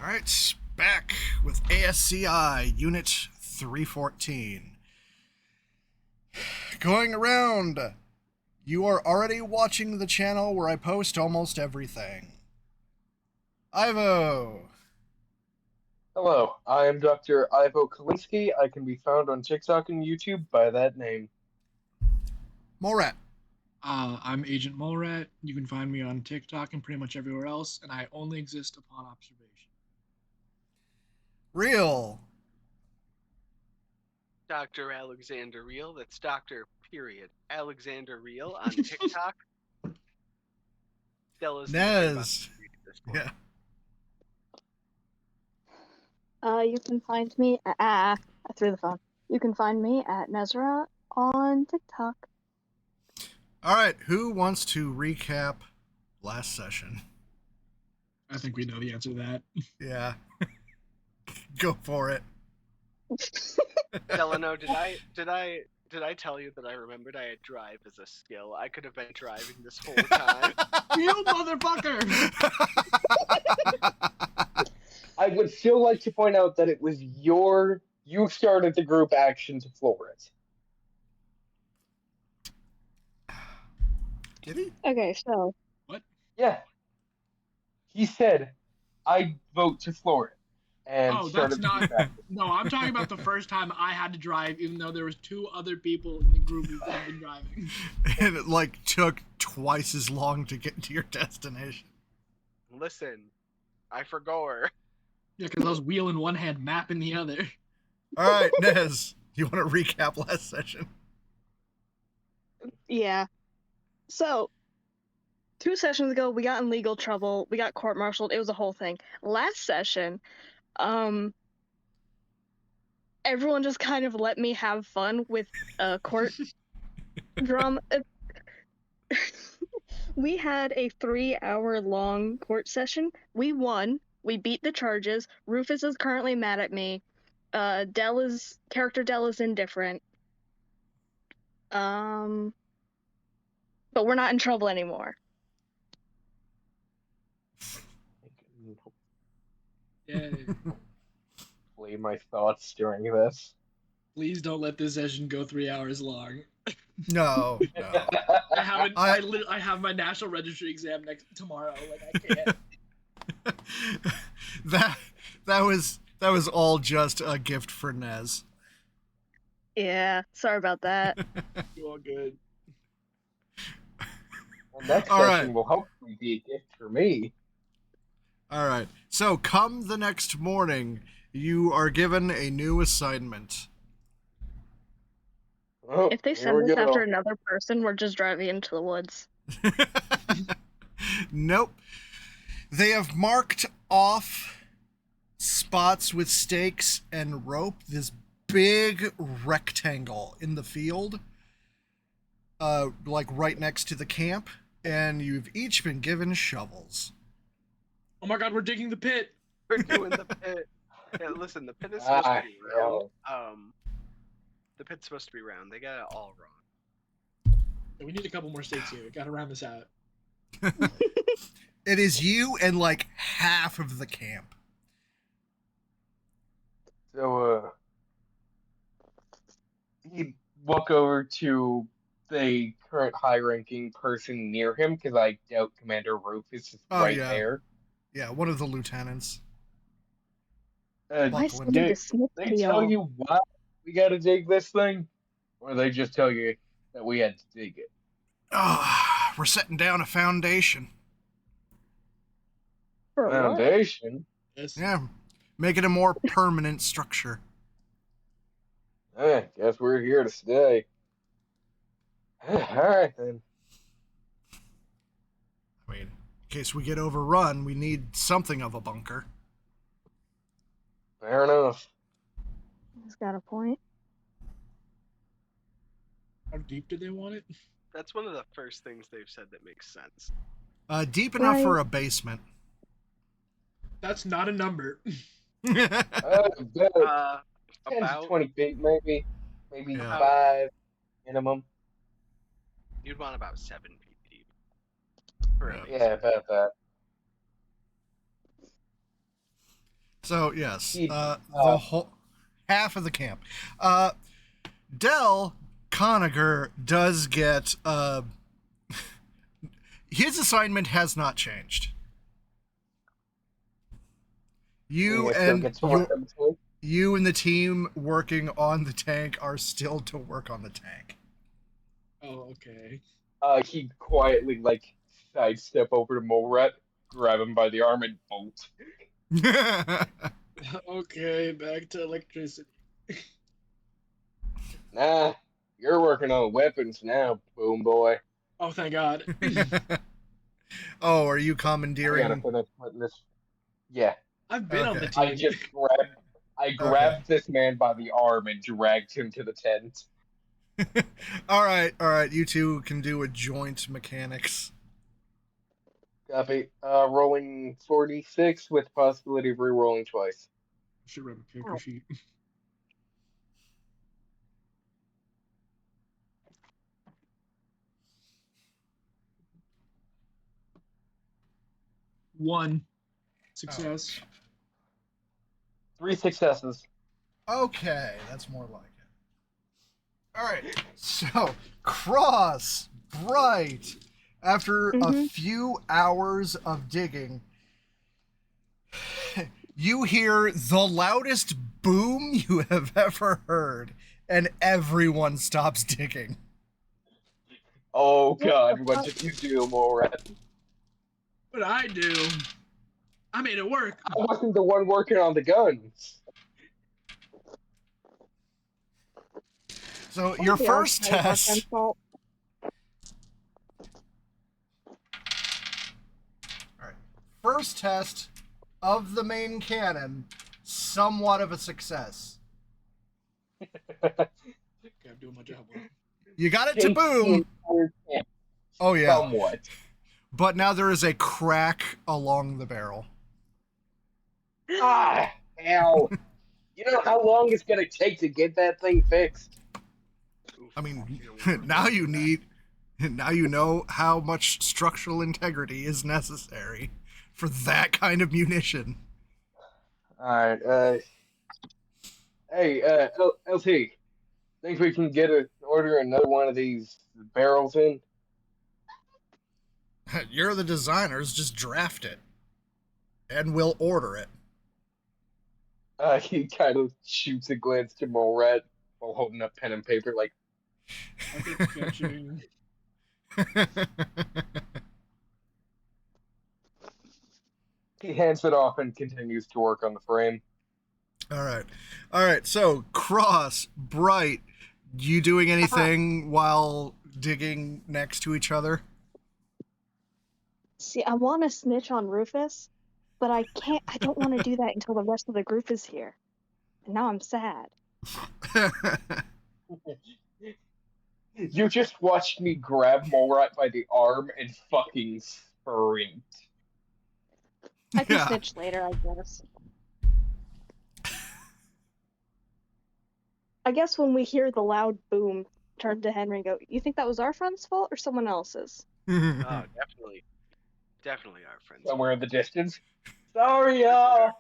Alright, back with ASCI Unit-314. Going around, you are already watching the channel where I post almost everything. Ivo! Hello, I am Dr. Ivo Kalinsky. I can be found on TikTok and YouTube by that name. Morat. I'm Agent Morat. You can find me on TikTok and pretty much everywhere else, and I only exist upon observation. Real. Dr. Alexander Real. That's Dr. Period. Alexander Real on TikTok. Stella's Nez. Yeah. You can find me I threw the phone. You can find me at Nezra on TikTok. Alright, who wants to recap last session? I think we know the answer to that. Yeah. Go for it. Delano, did I tell you that I remembered I had drive as a skill? I could have been driving this whole time. You motherfucker! I would still like to point out that it was you started the group action to floor it. Did he? Okay, so Yeah. He said, I vote to floor it. And Oh, started that's the not. group action. No, I'm talking about the first time I had to drive, even though there was two other people in the group who had been driving. And it took twice as long to get to your destination. Listen, I forgot. Yeah, because I was wheel in one hand, map in the other. Alright, Nez, you want to recap last session? yeah. So 2 sessions ago we got in legal trouble, we got court-martialed, it was a whole thing. Last session, everyone just kind of let me have fun with court drama. We had a 3-hour-long court session. We won. We beat the charges. Rufus is currently mad at me. Character Dell is indifferent. But we're not in trouble anymore. Yay. Play my thoughts during this. Please don't let this session go 3 hours long. No. I have my national registry exam tomorrow. Like I can't. that was all just a gift for Nez. Yeah, sorry about that. You all good. Well, next All session right. will hopefully be a gift for me. Alright, so come the next morning, you are given a new assignment. Oh, If they here send we us go. after another person, we're just driving into the woods. Nope. They have marked off spots with stakes and rope, this big rectangle in the field, right next to the camp, and you've each been given shovels. Oh my god, we're digging the pit. We're doing the pit. Yeah, listen, the pit is supposed to be round. The pit's supposed to be round. They got it all wrong. Yeah, we need a couple more stakes here. Gotta round this out. It is you and half of the camp. So, he'd walk over to the current high-ranking person near him, because I doubt Commander Rufus is Yeah. there. Yeah, one of the lieutenants. Why Buckland. send me to Smith They to tell y'all? you why we gotta dig this thing? Or they just tell you that we had to dig it? We're setting down a foundation. For what? Foundation? Yes. Yeah, make it a more permanent structure. Guess we're here to stay. Alright then. I mean, in case we get overrun, we need something of a bunker. Fair enough. He's got a point. How deep do they want it? That's one of the first things they've said that makes sense. Deep enough Right. for a basement. That's not a number. About 10 to About 20 feet, maybe. Maybe Yeah. 5 minimum. you'd want about 7 feet deep. For a Yeah. basement. Yeah, about that. So yes, He- the whole half of the camp. Dell Conager does get his assignment has not changed. You still and gets to work on the tank. you and the team working on the tank are still to work on the tank. Oh, okay. He quietly sidestep over to Morat, grab him by the arm, and bolt. Okay, back to electricity. Nah, you're working on weapons now, boom boy. Oh, thank God. Oh, are you I gotta commandeering? finish putting this. Yeah, I've been on the Okay. team. I grabbed this man by the arm and dragged him to the tent. All right. You two can do a joint mechanics. Copy. Rolling 46 with possibility of re-rolling twice. Should rub a character sheet. One success. 3 successes. Okay, that's more like it. All right. So, Cross, Bright, after a few hours of digging, you hear the loudest boom you have ever heard, and everyone stops digging. Oh god, what did you do, Morat? What I do? I made it work. I wasn't the one working on the guns. So, your first Our friend's test. fault. Alright. First test of the main cannon, somewhat of a success. Okay, I'm doing my job well. You got it to boom. Oh, yeah. Somewhat. But now there is a crack along the barrel. Ah, hell. You know how long it's gonna take to get that thing fixed? Oof, I mean, you know, now you know how much structural integrity is necessary for that kind of munition. Alright, hey, LT, think we can order another one of these barrels in? You're the designers, just draft it. And we'll order it. He kind of shoots a glance to Morat while holding up pen and paper, like, Okay, fetching. he hands it off and continues to work on the frame. All right. So, Cross, Bright, you doing anything while digging next to each other? See, I want to snitch on Rufus, but I can't. I don't want to do that until the rest of the group is here. And now I'm sad. You just watched me grab Morat by the arm and fucking sprint. I can Yeah. snitch later, I guess. I guess when we hear the loud boom, turn to Henry and go, "You think that was our friend's fault or someone else's?" Oh, definitely our friends. Somewhere in the distance. Sorry, y'all.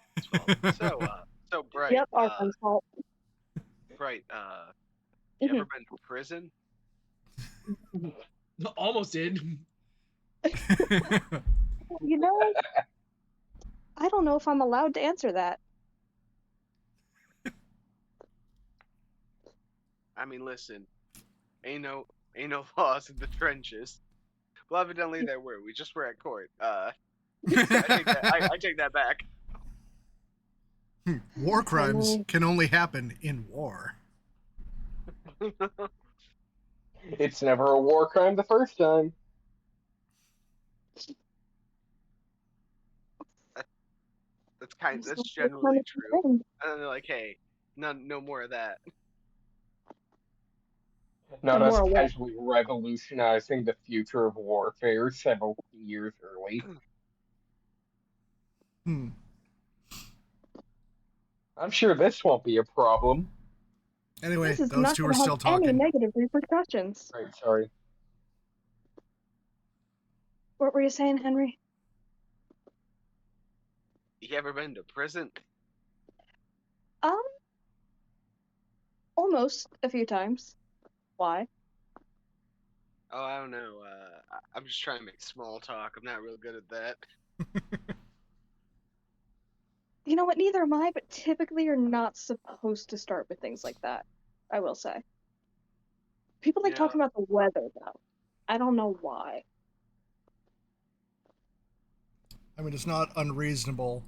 So Bright. Yep, our friend's fault. Bright. You ever been to prison? Almost did. You know, I don't know if I'm allowed to answer that. I mean, listen, ain't no laws in the trenches. Well, evidently there were. We just were at court. I take that back. War crimes can only happen in war. It's never a war crime the first time. That's generally true. And then they're like, hey, no more of that. Not More us what? casually revolutionizing the future of warfare several years early. I'm sure this won't be a problem. Anyway, This is those not two going are to still have any talking. negative repercussions. Right, sorry. What were you saying, Henry? You ever been to prison? Um, almost a few times. Why? Oh, I don't know. I'm just trying to make small talk. I'm not real good at that. You know what? Neither am I, but typically you're not supposed to start with things like that. I will say. People You like know, talking about the weather, though. I don't know why. I mean, it's not unreasonable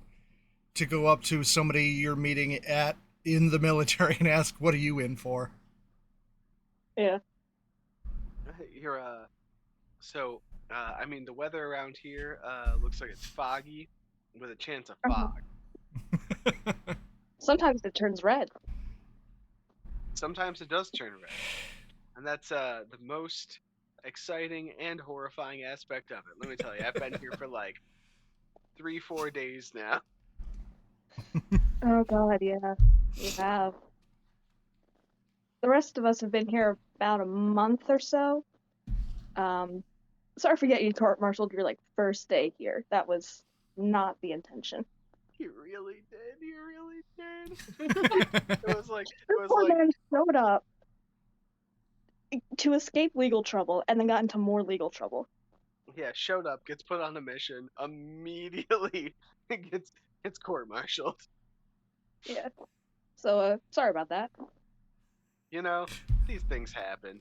to go up to somebody you're meeting at in the military and ask, "What are you in for?" Yeah. you're So, I mean, the weather around here looks like it's foggy with a chance of Uh-huh. fog. Sometimes it turns red. Sometimes it does turn red, and that's the most exciting and horrifying aspect of it. Let me tell you, I've been here for like 3, 4 days now. Oh god, yeah. You have. The rest of us have been here about a month or so. Sorry for getting you court-martialed your like first day here. That was not the intention. You really did. You really did. It was like, This it was poor like, man showed up to escape legal trouble and then got into more legal trouble. yeah, showed up, gets put on a mission, immediately gets court-martialed. Yeah. So, sorry about that. You know, these things happen.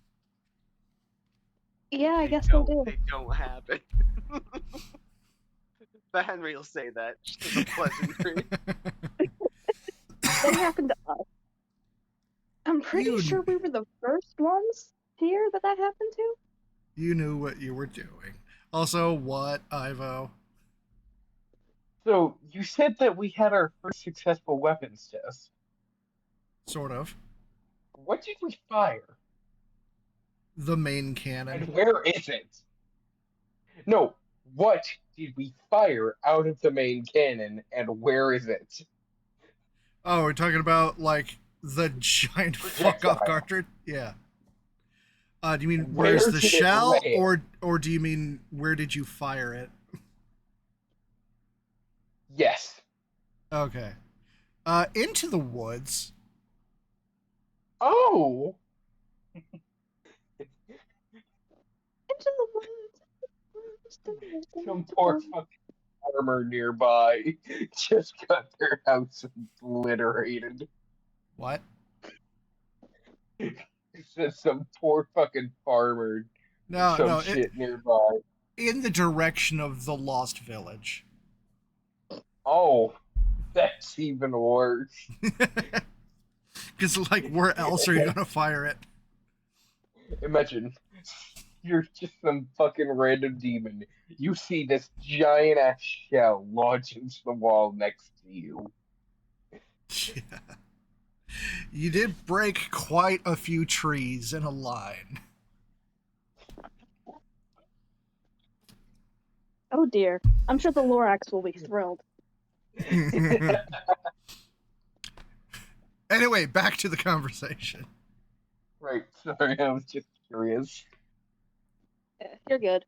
Yeah, I They guess they don't. do. They don't happen. But Henry will say that just as a pleasantry. They happened to us. I'm pretty You sure we were the first ones here that happened to. you knew what you were doing. Also, what, Ivo? So you said that we had our first successful weapons test. Sort of. What did we fire? The main And cannon. where is it? No, what did we fire out of the main cannon and where is it? Oh, we're talking about like the giant fuck off Projectile. cartridge? Yeah. Do you mean And where's where the did it shell, land? or do you mean where did you fire it? Yes. Okay. Into the woods. Oh, Into the woods. some poor fucking farmer nearby just got their house obliterated. What? It's just some poor fucking farmer or No, some no. shit nearby. In the direction of the lost village. Oh, that's even worse. Because like, where else are you gonna fire it? Imagine you're just some fucking random demon. You see this giant ass shell launch into the wall next to you. Yeah. You did break quite a few trees in a line. Oh dear. I'm sure the Lorax will be thrilled. Anyway, back to the conversation. Right, sorry, I was just curious. Yeah, you're good.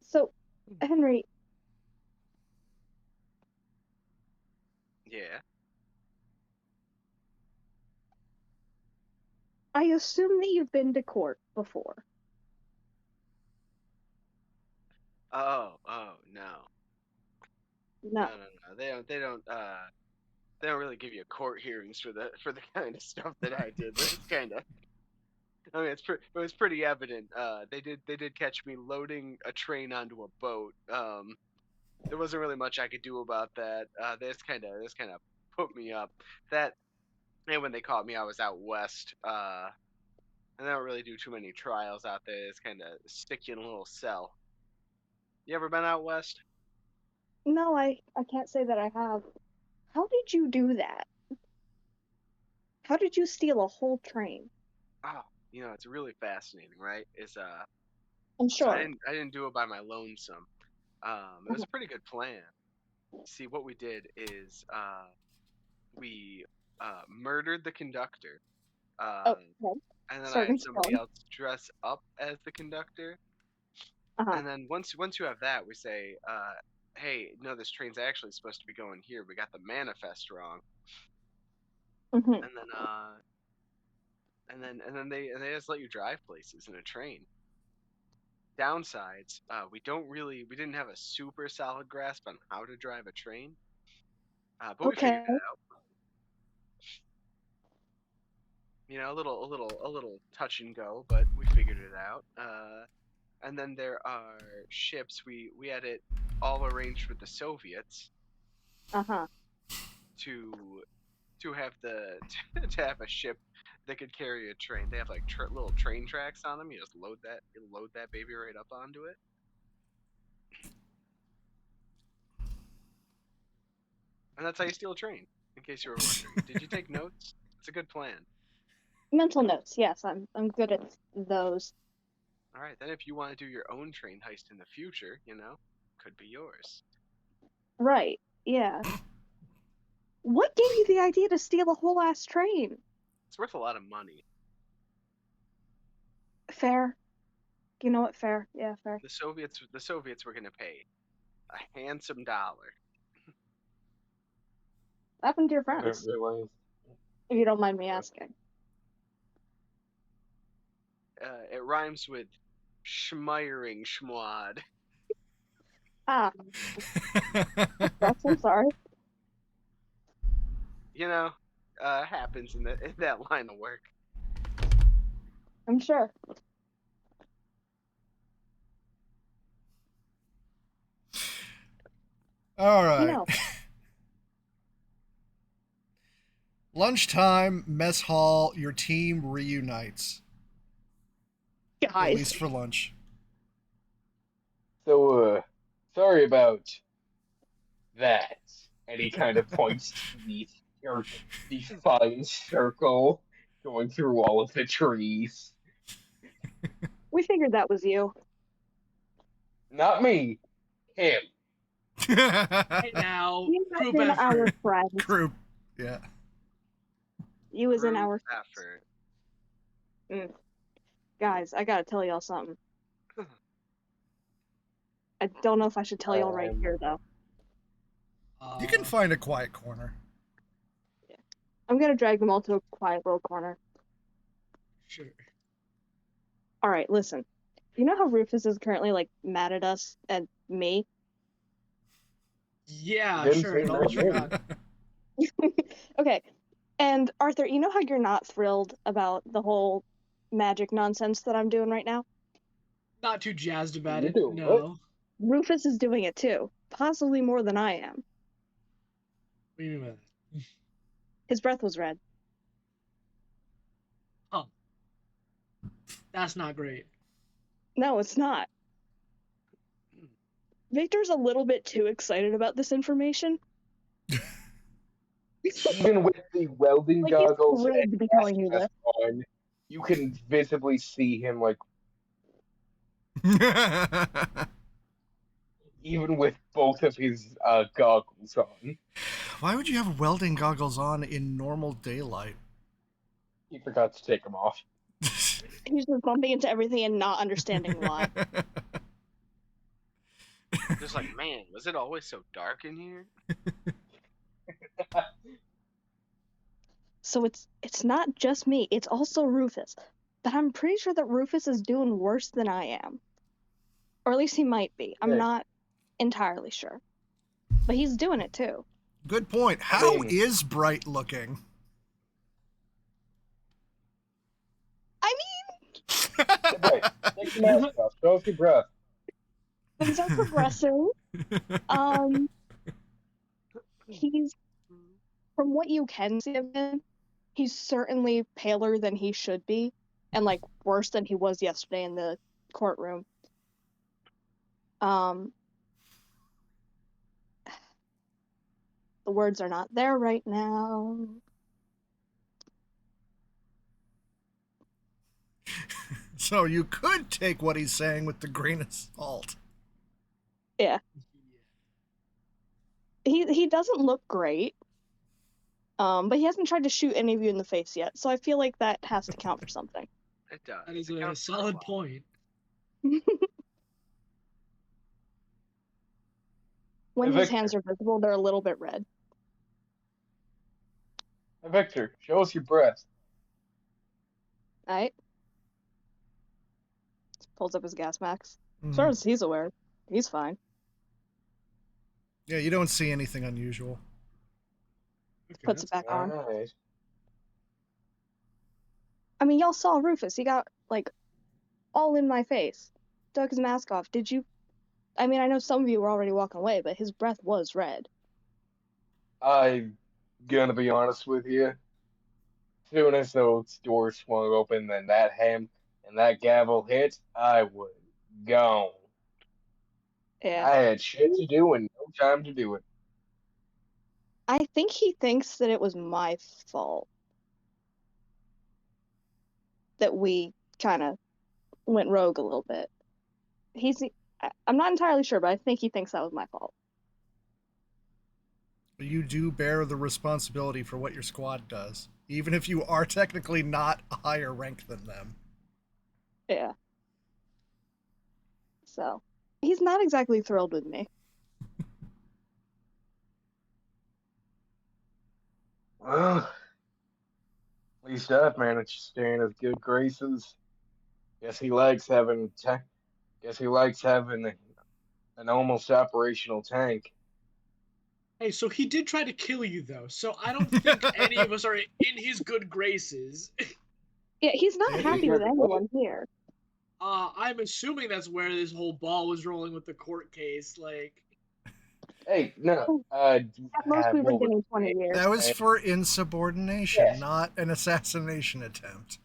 So, Henry, Yeah. I assume that you've been to court before. Oh, no. No. No. They don't really give you court hearings for the kind of stuff that I did. But it's kind of. I mean, it was pretty evident. They did catch me loading a train onto a boat. There wasn't really much I could do about that. This kind of put me up. That and when they caught me, I was out west. And they don't really do too many trials out there. It's kind of stick you in a little cell. You ever been out west? No, I can't say that I have. How did you do that? How did you steal a whole train? Oh, it's really fascinating, right? I'm So sure. I didn't do it by my lonesome. It was a pretty good plan. See, what we did is we murdered the conductor, Oh, um, okay. and then I Starting had somebody strong. else dress up as the conductor, Uh-huh. And then once you have that, we say, hey, no, this train's actually supposed to be going here. We got the manifest wrong. Mm-hmm. And then they just let you drive places in a train. Downsides, we didn't have a super solid grasp on how to drive a train, but we figured Okay. it out. You know, a little touch and go, but we figured it out. And then there are ships. We had it all arranged with the Soviets Uh-huh. to have to have a ship that could carry a train. They have like little train tracks on them. You just load that baby right up onto it. And that's how you steal a train, in case you were wondering. Did you take notes? It's a good plan. Mental notes, yes, I'm good at those. All right, then if you want to do your own train heist in the future, could be yours. Right, yeah. What gave you the idea to steal a whole ass train? It's worth a lot of money. Fair. You know what? Fair. Yeah, fair. The Soviets were going to pay a handsome dollar. What happened to your I didn't friends? realize. If you don't mind me asking. It rhymes with schmiring schmwad. Ah, I'm sorry. Happens in that line of work. I'm sure. All right. You know. Lunchtime, mess hall, your team reunites. At Guys. least for lunch. So, sorry about that. And he kind of points to the fine circle going through all of the trees. We figured that was you. Not me, him. Hey now, You group was in our effort. friends. Group. Yeah. You was in Group our effort. Guys, I gotta tell y'all something. I don't know if I should tell y'all right here though. You can find a quiet corner. Yeah. I'm gonna drag them all to a quiet little corner. Sure. Alright, listen. You know how Rufus is currently like mad at us and me? Yeah, Didn't sure. say It almost my name. forgot. Okay. And Arthur, you know how you're not thrilled about the whole magic nonsense that I'm doing right now? Not too jazzed about You it. do No. Rufus is doing it too. Possibly more than I am. What do you mean by that? His breath was red. Huh. That's not great. No, it's not. Victor's a little bit too excited about this information. Even with the welding Like, he's goggles thrilled and to be telling you mask this. on, you can visibly see him, like, even with both of his goggles on. Why would you have welding goggles on in normal daylight? He forgot to take them off. He's just bumping into everything and not understanding why. Just like, man, was it always so dark in here? So it's not just me, it's also Rufus. But I'm pretty sure that Rufus is doing worse than I am. Or at least he might be. I'm Yeah. not entirely sure. But he's doing it too. Good point. How mean- is Bright looking? I Right. Take the mask off. Show us your breath. mean, things are progressing. He's, from what you can see of him, he's certainly paler than he should be, and like worse than he was yesterday in the courtroom. The words are not there right now. So you could take what he's saying with the grain of salt. Yeah. He doesn't look great. But he hasn't tried to shoot any of you in the face yet, so I feel like that has to count for something. It does. That is It a counts for solid lot. point. When Hey, his Victor. hands are visible, they're a little bit red. Hey, Victor, show us your breath. Alright? Pulls up his gas mask. As Mhm. far as he's aware, he's fine. Yeah, you don't see anything unusual. Okay, Puts it that's back on. Alright. I mean, y'all saw Rufus. He got, like, all in my face. Took his mask off. Did you? I mean, I know some of you were already walking away, but his breath was red. I'm gonna be honest with you. Soon as those doors swung open and that ham and that gavel hit, I was gone. Yeah. I had shit to do and no time to do it. I think he thinks that it was my fault. That we kind of went rogue a little bit. I'm not entirely sure, but I think he thinks that was my fault. You do bear the responsibility for what your squad does, even if you are technically not a higher rank than them. Yeah. So, he's not exactly thrilled with me. Well, at least I've managed to stay in his good graces. Guess he likes having an almost operational tank. Hey, so he did try to kill you, though, so I don't think any of us are in his good graces. Yeah, he's not Yeah, happy with anyone here. I'm assuming that's where this whole ball was rolling with the court case. Like, Hey, no, Oh, At most, we were well, getting 20 years. that was for insubordination, Yes. not an assassination attempt.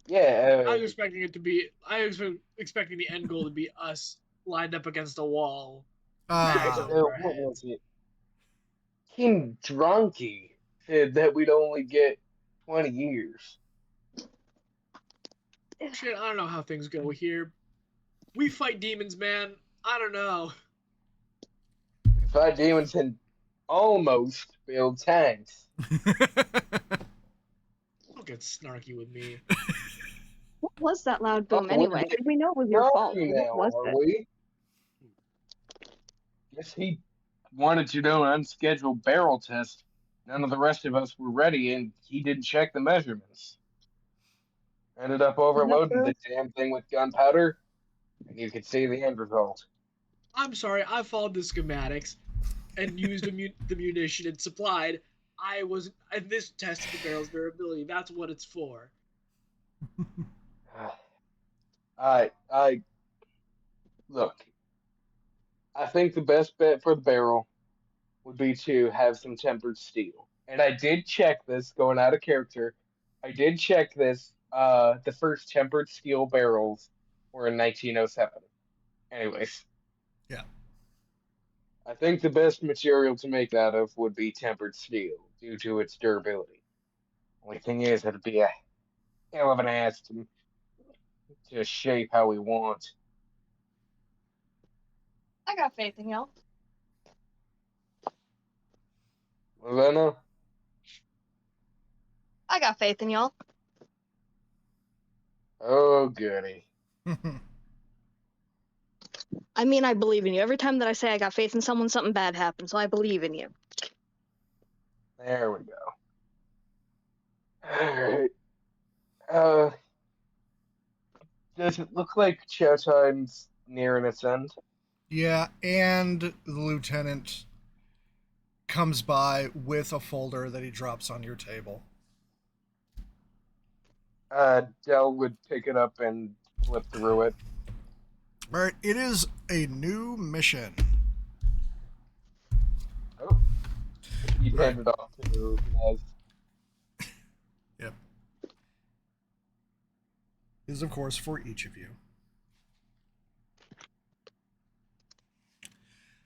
yeah, I was expecting it to be. I was expecting the end goal to be us lined up against a wall. Knives over our what heads. was it? King Drunky said that we'd only get 20 years. Shit, I don't know how things go here. We fight demons, man. I don't know. We fight demons and almost build tanks. Don't get snarky with me. What was that loud boom Oh, we're anyway? getting We know it was your fault. snarky What now, was are it? we? Guess he wanted to do an unscheduled barrel test. None of the rest of us were ready, and he didn't check the measurements. Ended up overloading the damn thing with gunpowder, and you could see the end result. I'm sorry, I followed the schematics and used the munition it supplied. And this tested the barrel's durability. That's what it's for. I look. I think the best bet for the barrel would be to have some tempered steel. And I did check this going out of character. I did check this. The first tempered steel barrels were in 1907. Anyways, Yeah. I think the best material to make that of would be tempered steel due to its durability. Only thing is, it'd be a hell of an ass to shape how we want. I got faith in y'all. Lena, I got faith in y'all. oh goody. I mean, I believe in you. Every time that I say I got faith in someone, something bad happens, so I believe in you. There we go. Alright. Uh, does it look like chow time's nearing its end? Yeah, and the lieutenant comes by with a folder that he drops on your table. Dell would pick it up and flip through it. All right, it is a new mission. Oh. He'd Right. hand it off to Nez. Yep. Is of course for each of you.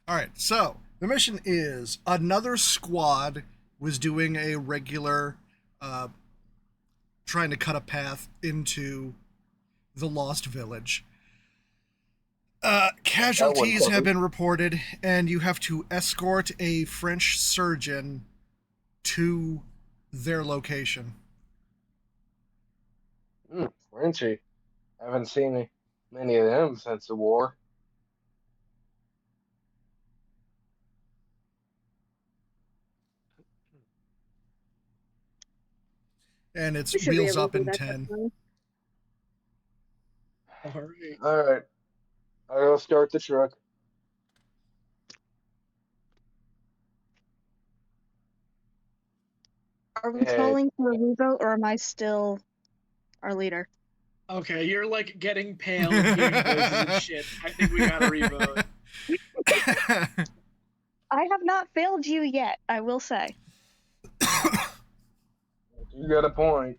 All right, so the mission is another squad was doing a regular, trying to cut a path into the Lost Village. Casualties have been reported, and you have to escort a French surgeon to their location. Frenchy. Haven't seen many of them since the war. And it's We should be wheels able up to do in that 10. definitely. All right. All right. I'll start the truck. Are we And calling for a revote, or am I still our leader? Okay, you're like getting pale and hearing voices and shit. I think we gotta revote. I have not failed you yet, I will say. you got a point.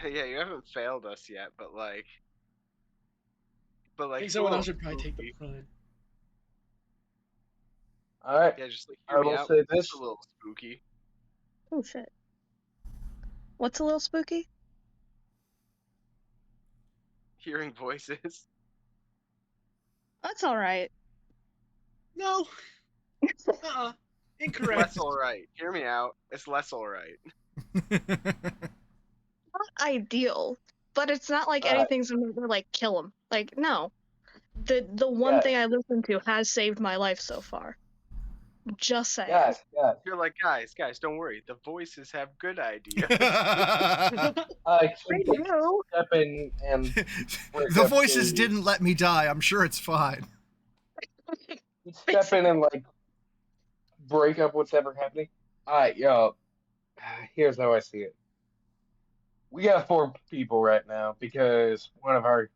Yeah, you haven't failed us yet, but like, I think it's a someone little else should probably take the spooky. front. All right. Yeah, just like hear I me will out. say It's this. a little spooky. Oh shit. What's a little spooky? Hearing voices. That's alright. No. It's Incorrect. less alright. Hear me out. It's less alright. Not ideal, but it's not like All right. anything's gonna like kill him. Like, no. The one Guys, thing I listened to has saved my life so far. Just saying. guys. You're like, guys, don't worry. The voices have good ideas. Can I you do. step in and break The up voices the? didn't let me die. I'm sure it's fine. Step in and like break up what's ever happening. All right, yo. Here's how I see it. We got 4 people right now because one of our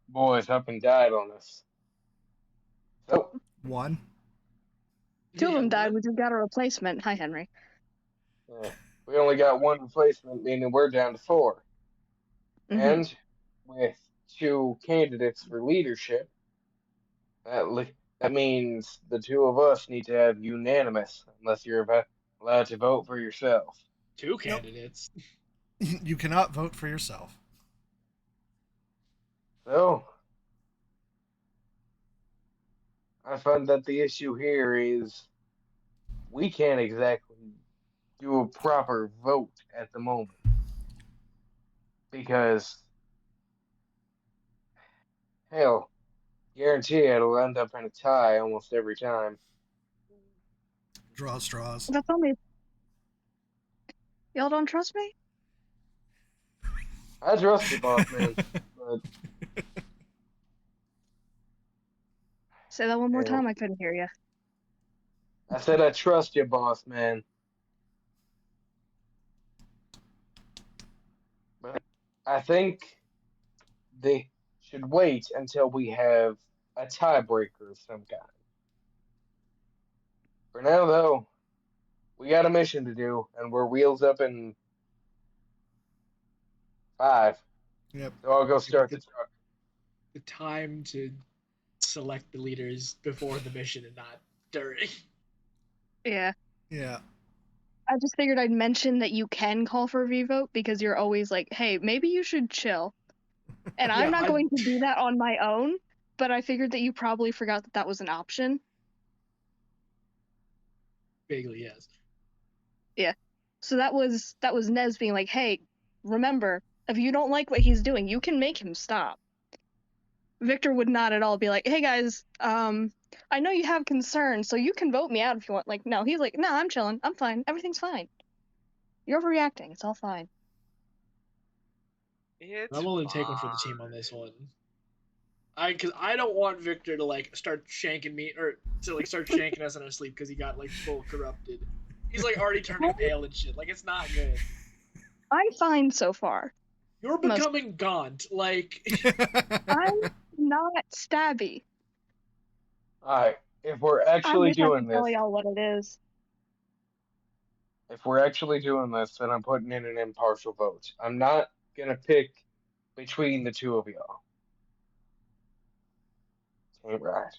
boys up and died on us. So, One. Two of Yeah, them died. what? We just got a replacement. Hi, Henry. we only got 1 replacement, meaning we're down to 4. Mhm. And with 2 candidates for leadership, that means the 2 of us need to have unanimous, unless you're allowed to vote for yourself. Two Nope. candidates. You cannot vote for yourself. So, I find that the issue here is we can't exactly do a proper vote at the moment because, hell, guarantee it'll end up in a tie almost every time. Draw straws. That's only. Y'all don't trust me? I trust you, boss man, but Say that one more hell, time. I couldn't hear you. I said I trust you, boss man. But I think they should wait until we have a tiebreaker of some kind. For now, though, we got a mission to do, and we're wheels up in 5. Yep. So I'll go start the truck. The time to select the leaders before the mission and not during. Yeah. Yeah. I just figured I'd mention that you can call for a revote because you're always like, hey, maybe you should chill. And I'm Yeah, not I- going to do that on my own, but I figured that you probably forgot that that was an option. Vaguely, yes. So that was Nez being like, hey, remember, if you don't like what he's doing, you can make him stop. Victor would not at all be like, hey guys, I know you have concerns, so you can vote me out if you want. Like, no, he's like, no, I'm chilling, I'm fine, everything's fine. You're overreacting, it's all fine. It's I'm willing to take one for the team on this one. Because I don't want Victor to like start shanking me or to like start shanking us in our sleep because he got like full corrupted. He's like already turning pale and shit. Like it's not good. I'm fine so far. You're Most- becoming gaunt. Like I'm not stabby. Alright, if we're I actually wish I doing could tell this, y'all what it is. then I'm putting in an impartial vote. I'm not gonna pick between the 2 of y'all. Ain't right.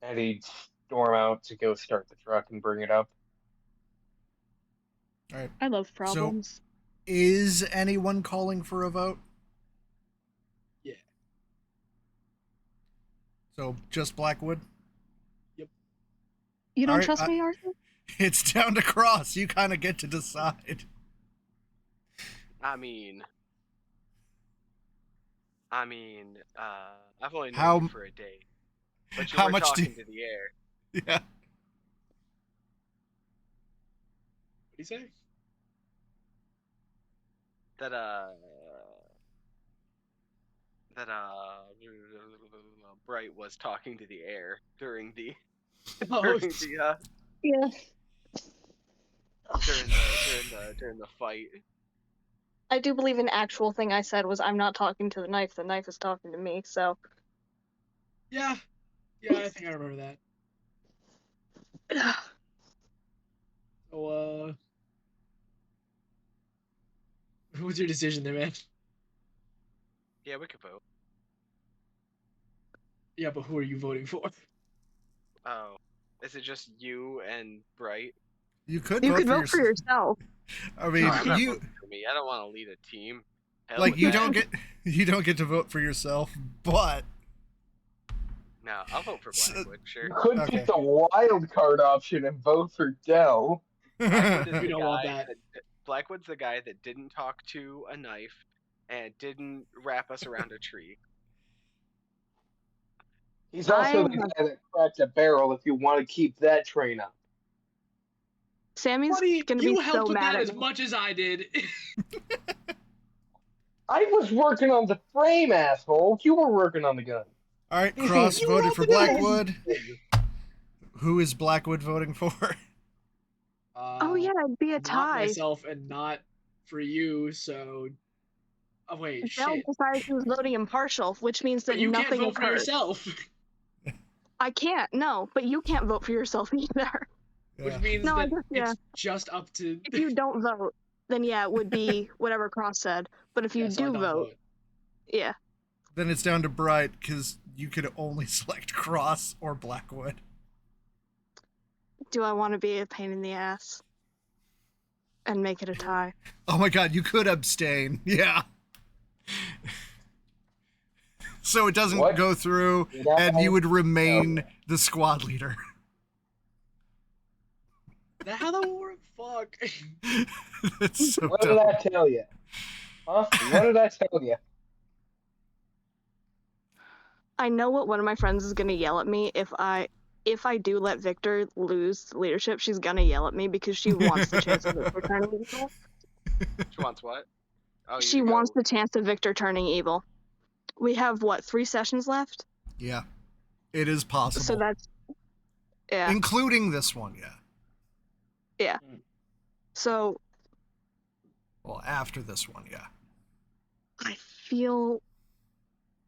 And he'd storm out to go start the truck and bring it up. All right. I love problems. Is anyone calling for a vote? Yeah. So just Blackwood? You don't Alright, trust me, Arthur? It's down to Cross. You kind of get to decide. I mean, I've only known How- you for a day, but you how were much do talking to the air. Yeah. What do you say? that Bright was talking to the air during the Oh, during the Yeah. during the fight. I do believe an actual thing I said was, I'm not talking to the knife is talking to me, so. yeah, I think I remember that. So, what's your decision there, man? Yeah, we could vote. Yeah, but who are you voting for? Oh, is it just you and Bright? You could You vote could for vote for yourself. yourself. I No, mean, I'm not you voting for me. I don't want to lead a team. Hell like with you that. don't get to vote for yourself, but No, I'll vote for Blackwood. Sure. You could Okay. take the wild card option and vote for Dell. Blackwood is We the don't want guy that. Blackwood's the guy that didn't talk to a knife and didn't wrap us around a tree. He's also I the guy that cracked a barrel if you want to keep that train up. Sammy's Buddy, gonna you be helped so with mad that at as me. much as I did. I was working on the frame, asshole. You were working on the gun. all right, Cross You voted rolled for the dice. Blackwood. Who is Blackwood voting for? Oh yeah, it'd be a Not tie. myself and not for you. So, oh wait, Dell shit. decided he was voting impartial, which means that But you can't nothing vote for occurs. yourself, I can't, no, but you can't vote for yourself either. which Yeah. means No, I that guess, yeah. it's just up to. If you don't vote, then yeah, it would be whatever Cross said. But if you Yeah, so I do don't vote, yeah. Then it's down to Bright because you could only select Cross or Blackwood. Do I want to be a pain in the ass and make it a tie? Oh my god, you could abstain. Yeah. So it doesn't What? go through, Did I- and you would remain the squad leader. Is that how that will work? Fuck. That's so What dumb. did I tell you? Huh? What did I tell you? I know what one of my friends is gonna yell at me if I do let Victor lose leadership. She's gonna yell at me because she wants the chance of Victor turning evil. She wants what? Oh, you She to go. wants the chance of Victor turning evil. We have what, 3 sessions left? Yeah. It is possible. So that's yeah. Including this one, yeah. So Well, after this one, yeah. I feel,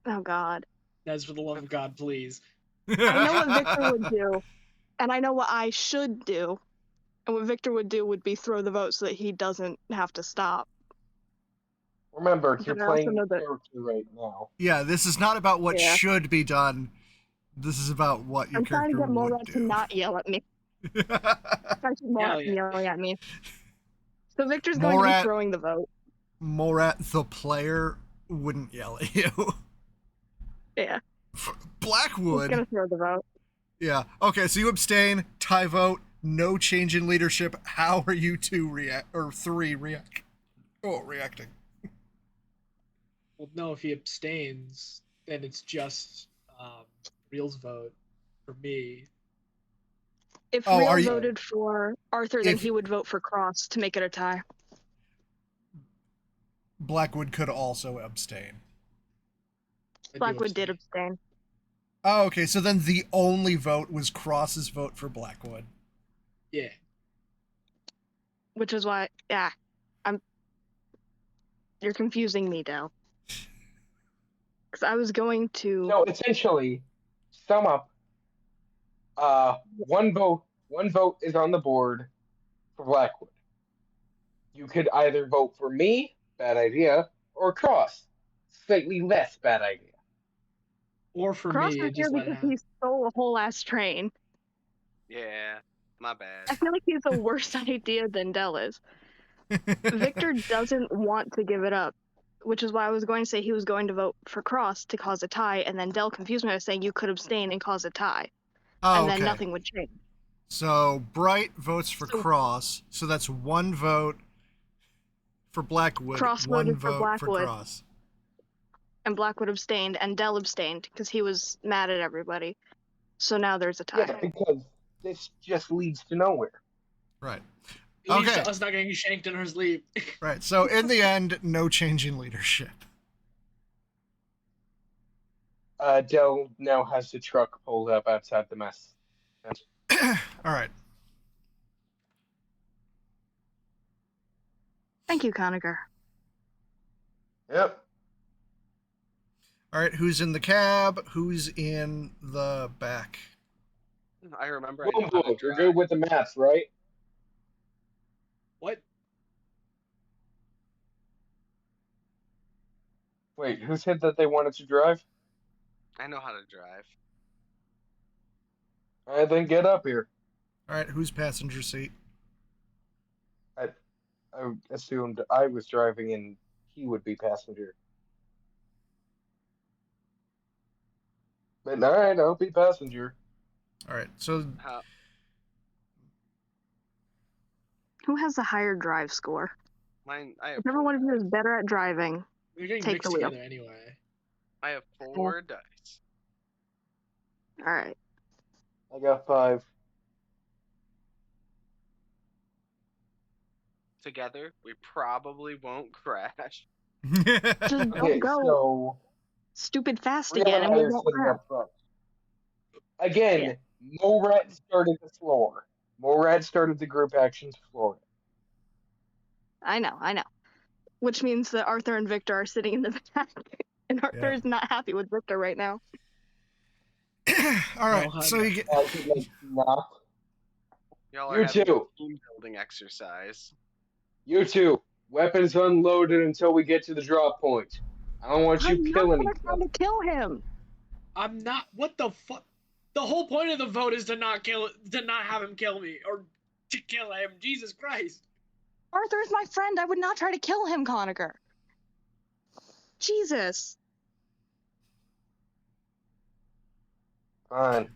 oh god. That's for the love of God, please. I know what Victor would do, and I know what I should do. And what Victor would do would be throw the vote so that he doesn't have to stop. Remember, you're But I also playing know that- character right now. Yeah, this is not about what Yeah. should be done. This is about what your I'm trying to character get would Morat do. to not yell at me. I keep Morat Hell yeah. yelling at me. So Victor's going to Morat- be throwing the vote. Morat, the player, wouldn't yell at you. Yeah. He's Blackwood. going to throw the vote. Yeah. Okay, so you abstain, tie vote, no change in leadership. How are you two reacting? Well, no, if he abstains, then it's just Real's vote for me. If Oh, Real are you- voted for Arthur, then If- he would vote for Cross to make it a tie. Blackwood could also abstain. I do Blackwood did abstain. abstain. Oh, okay, so then the only vote was Cross's vote for Blackwood. Yeah. Which is why, yeah, you're confusing me, Dell. Because I was going to. So essentially, sum up. One vote is on the board for Blackwood. You could either vote for me, bad idea, or Cross, slightly less bad idea. Or for Cross me, is here just let it because happen. he stole a whole ass train. Yeah, my bad. I feel like he's a worse idea than Dell is. Victor doesn't want to give it up, which is why I was going to say he was going to vote for Cross to cause a tie, and then Dell confused me by saying you could abstain and cause a tie, Oh, and then okay. nothing would change. So Bright votes for So- Cross, so that's one vote for Blackwood, Cross one voted for vote for Blackwood. Cross. And Blackwood abstained, and Dell abstained because he was mad at everybody. So now there's a tie. Yeah, because this just leads to nowhere. Right. leads Okay. to us not getting shanked in our sleep. Right. So in the end, no change in leadership. Dell now has the truck pulled up outside the mess. All right. Thank you, Conacher. Yep. All right. Who's in the cab? Who's in the back? I remember I Boom, know how to boom. You're drive. good with the maps, right? What? Wait, who said that they wanted to drive? I know how to drive. All right, then get up here. All right. Who's passenger seat? I assumed I was driving and he would be passenger. But all right, I'll be passenger. All right. So How, Who has the higher drive score? I have Whichever 4 one of you dice. is better at driving. We're getting Take mixed the wheel. together anyway. I have 4 dice. All right. I got 5. Together, we probably won't crash. Just don't Okay, go so stupid fast Brianna again, and and I we are won't sitting crash. up front. Again, Morat started the floor. Morat started the group action to floor. I know. Which means that Arthur and Victor are sitting in the back, and Arthur is not happy with Victor right now. all right. No, So honey. you get. I could like not. Y'all You are having too. a team building exercise. You two. Weapons unloaded until we get to the drop point. I don't want you I'm not killing gonna each try other. to kill him. I'm not. What the fuck? The whole point of the vote is to not have him kill me, or to kill him. Jesus Christ! Arthur's my friend. I would not try to kill him, Conacher. Jesus. Fine.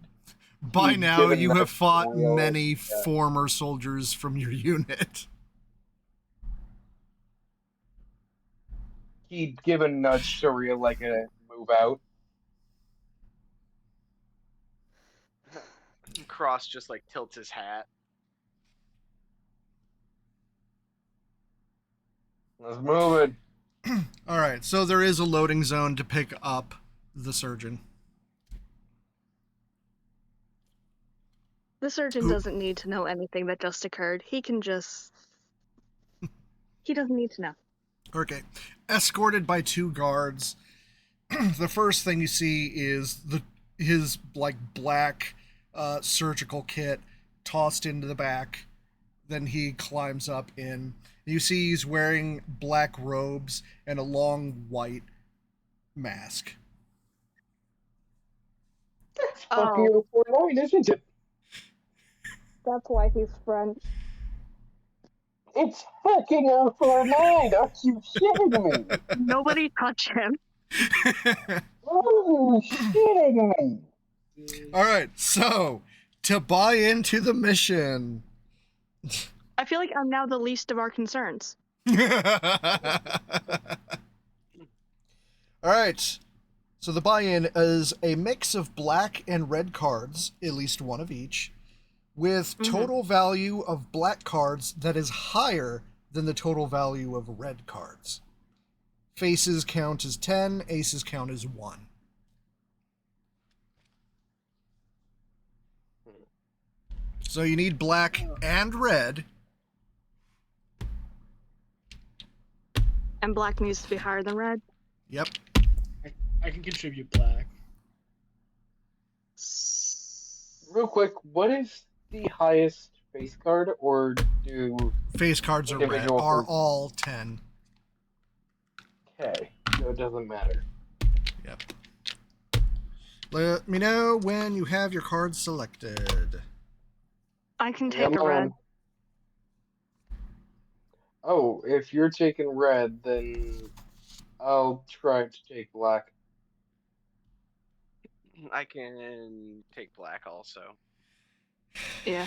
By Keep now, giving you that have fought wheel. many former soldiers from your unit. He'd give a nudge to Rhea like a move out. Cross just like tilts his hat. Let's move it. All right. So there is a loading zone to pick up the surgeon. The surgeon doesn't need to know anything that just occurred. He can just... He doesn't need to know. Okay. Escorted by 2 guards. The first thing you see is his like black surgical kit tossed into the back. Then he climbs up in. You see he's wearing black robes and a long white mask. That's Oh. fucking 049, isn't it? That's why he's French. It's fucking 049. Are you shitting me? Nobody touch him. Are you shitting me? All right. So to buy into the mission. I feel like I'm now the least of our concerns. All right. So the buy-in is a mix of black and red cards, at least one of each, with total value of black cards that is higher than the total value of red cards. Faces count as 10, aces count as 1. So you need black and red. And black needs to be higher than red. Yep. I can contribute black. Real quick, what is the highest face card, or do... Face cards are red, Individual are cards. all 10. Okay, so it doesn't matter. Yep. Let me know when you have your cards selected. I can Yeah, take a red. Oh, if you're taking red, then I'll try to take black. I can take black also. Yeah.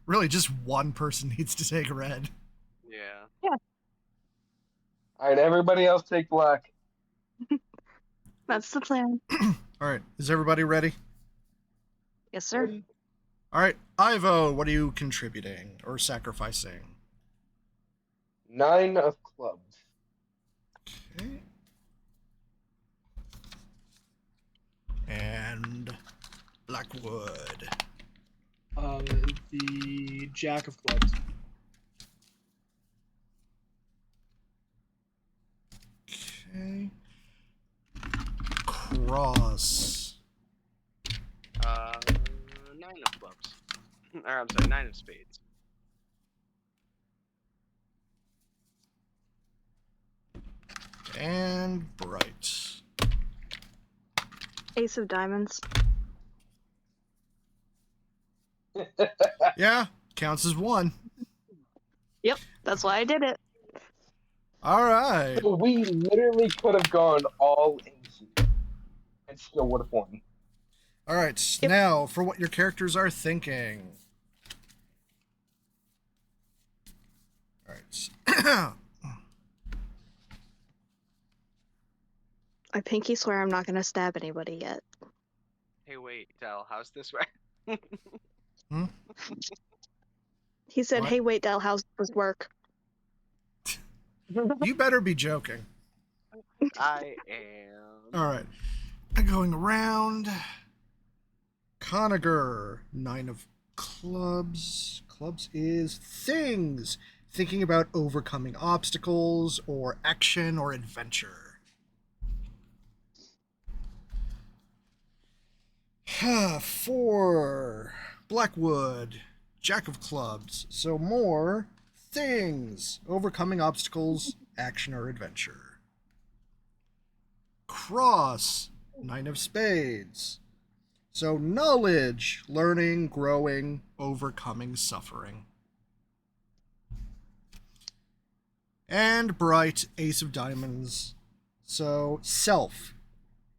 Really, just one person needs to take red. Yeah. Alright, everybody else take black. That's the plan. All right, is everybody ready? Yes, sir. All right, Ivo, what are you contributing or sacrificing? 9 of clubs. Okay. And Blackwood. The Jack of Clubs. Okay. Cross. 9 of clubs. Or I'm sorry, 9 of spades. And Bright. Ace of diamonds. Yeah, counts as 1. Yep, that's why I did it. All right. So we literally could have gone all aces and still would have won. All right. Yep. Now for what your characters are thinking. All right. I pinky swear I'm not gonna stab anybody yet. Hey, wait, Del, how's this work? He said, What? "Hey, wait, Del, how's this work?" You better be joking. I am. All right. Going around. Conager, 9 of clubs. Clubs is things. Thinking about overcoming obstacles or action or adventure. For Blackwood, Jack of clubs. So more things. Overcoming obstacles, action or adventure. Cross, 9 of spades. So knowledge, learning, growing, overcoming suffering. And Bright, Ace of diamonds. So self,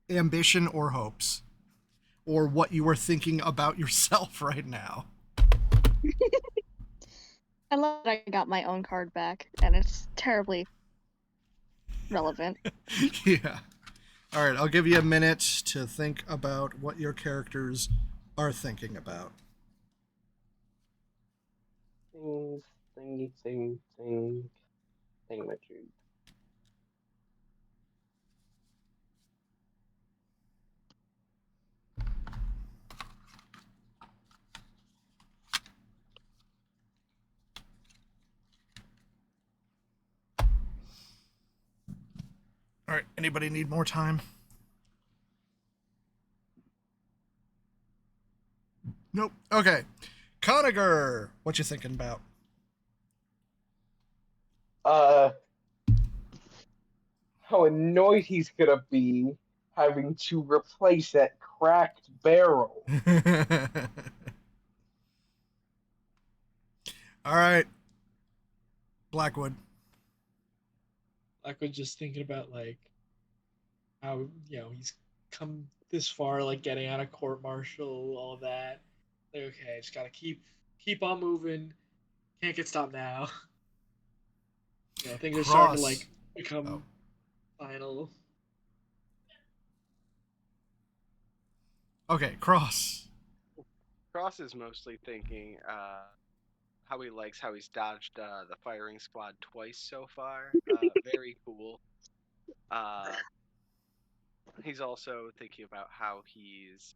ambition or hopes. Or what you are thinking about yourself right now. I love that I got my own card back, and it's terribly relevant. Yeah. All right, I'll give you a minute to think about what your characters are thinking about. Things, thingy, thingamajig. All right, anybody need more time? Nope. Okay. Conager, what you thinking about? How annoyed he's gonna be having to replace that cracked barrel. All right. Blackwood. I was just thinking about like how he's come this far, like getting out of court martial, all that. Like, okay, just gotta keep on moving. Can't get stopped now. Things are starting to like become final. Okay, Cross. Cross is mostly thinking how he likes how he's dodged the firing squad twice so far. Very cool. He's also thinking about how he's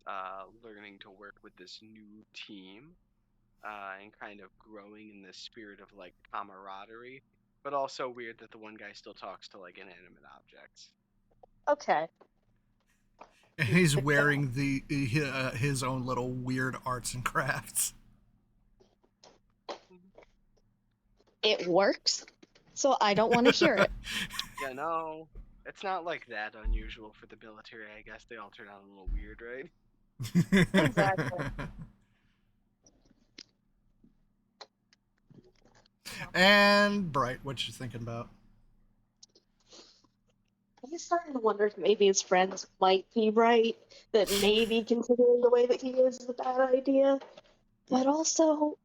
learning to work with this new team and kind of growing in this spirit of like camaraderie. But also weird that the one guy still talks to like inanimate objects. Okay. And he's wearing his own little weird arts and crafts. It works, so I don't want to hear it. Yeah, no, it's not like that unusual for the military. I guess they all turn out a little weird, right? Exactly. And Bright, what you thinking about? He's starting to wonder if maybe his friends might be right, that maybe considering the way that he is a bad idea. But also,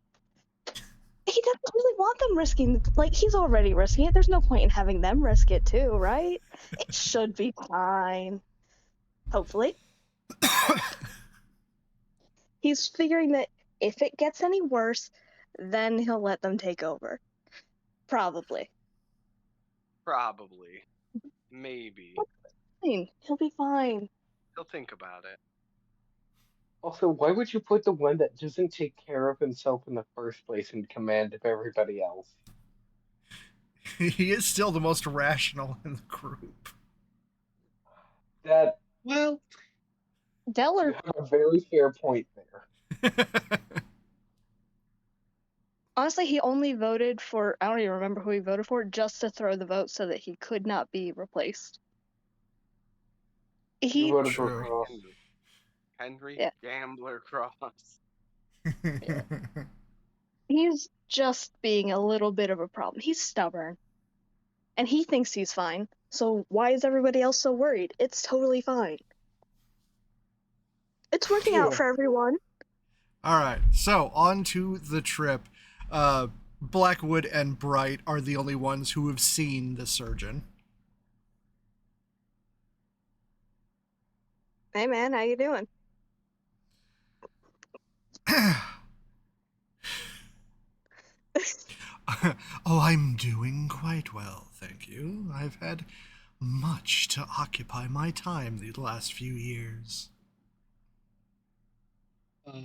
he doesn't really want them risking, like, he's already risking it. There's no point in having them risk it too, right? It should be fine. Hopefully. He's figuring that if it gets any worse, then he'll let them take over. Probably. Probably. Maybe. Fine. He'll be fine. He'll think about it. Also, why would you put the one that doesn't take care of himself in the first place in command of everybody else? He is still the most rational in the group. That Well, you Deller, have a very fair point there. honestly, he only voted for, I don't even remember who he voted for, just to throw the vote so that he could not be replaced. You He, voted for True. Cross. Henry Yeah. Gambler Cross. he's just being a little bit of a problem. He's stubborn. And he thinks he's fine. So why is everybody else so worried? It's totally fine. It's working out Yeah. for everyone. All right, so on to the trip. Blackwood and Bright are the only ones who have seen the surgeon. Hey man, how you doing? Oh, I'm doing quite well, thank you. I've had much to occupy my time the last few years. You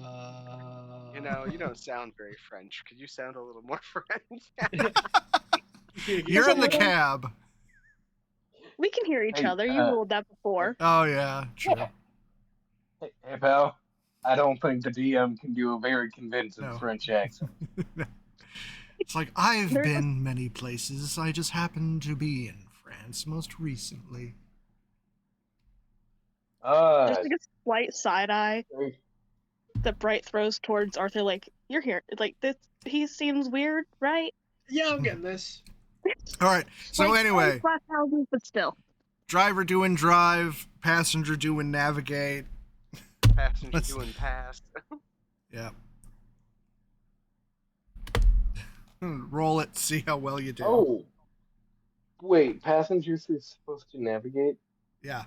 don't sound very French. Could you sound a little more French? You're in the cab. We can hear each Hey, other. You ruled that before. Oh, yeah, true. Hey, pal. I don't think the DM can do a very convincing No. French accent. It's like, I've There's been many places. I just happened to be in France most recently. There's like a slight side eye Very- that Bright throws towards Arthur, like, you're here. Like, this, he seems weird, right? yeah, I'm getting this. All right, so Like, anyway, glass houses, but still. driver doing drive, passenger doing navigate. Passenger Let's- doing pass. Yeah. Roll it, see how well you do. Oh. Wait, passengers are supposed to navigate? Yeah.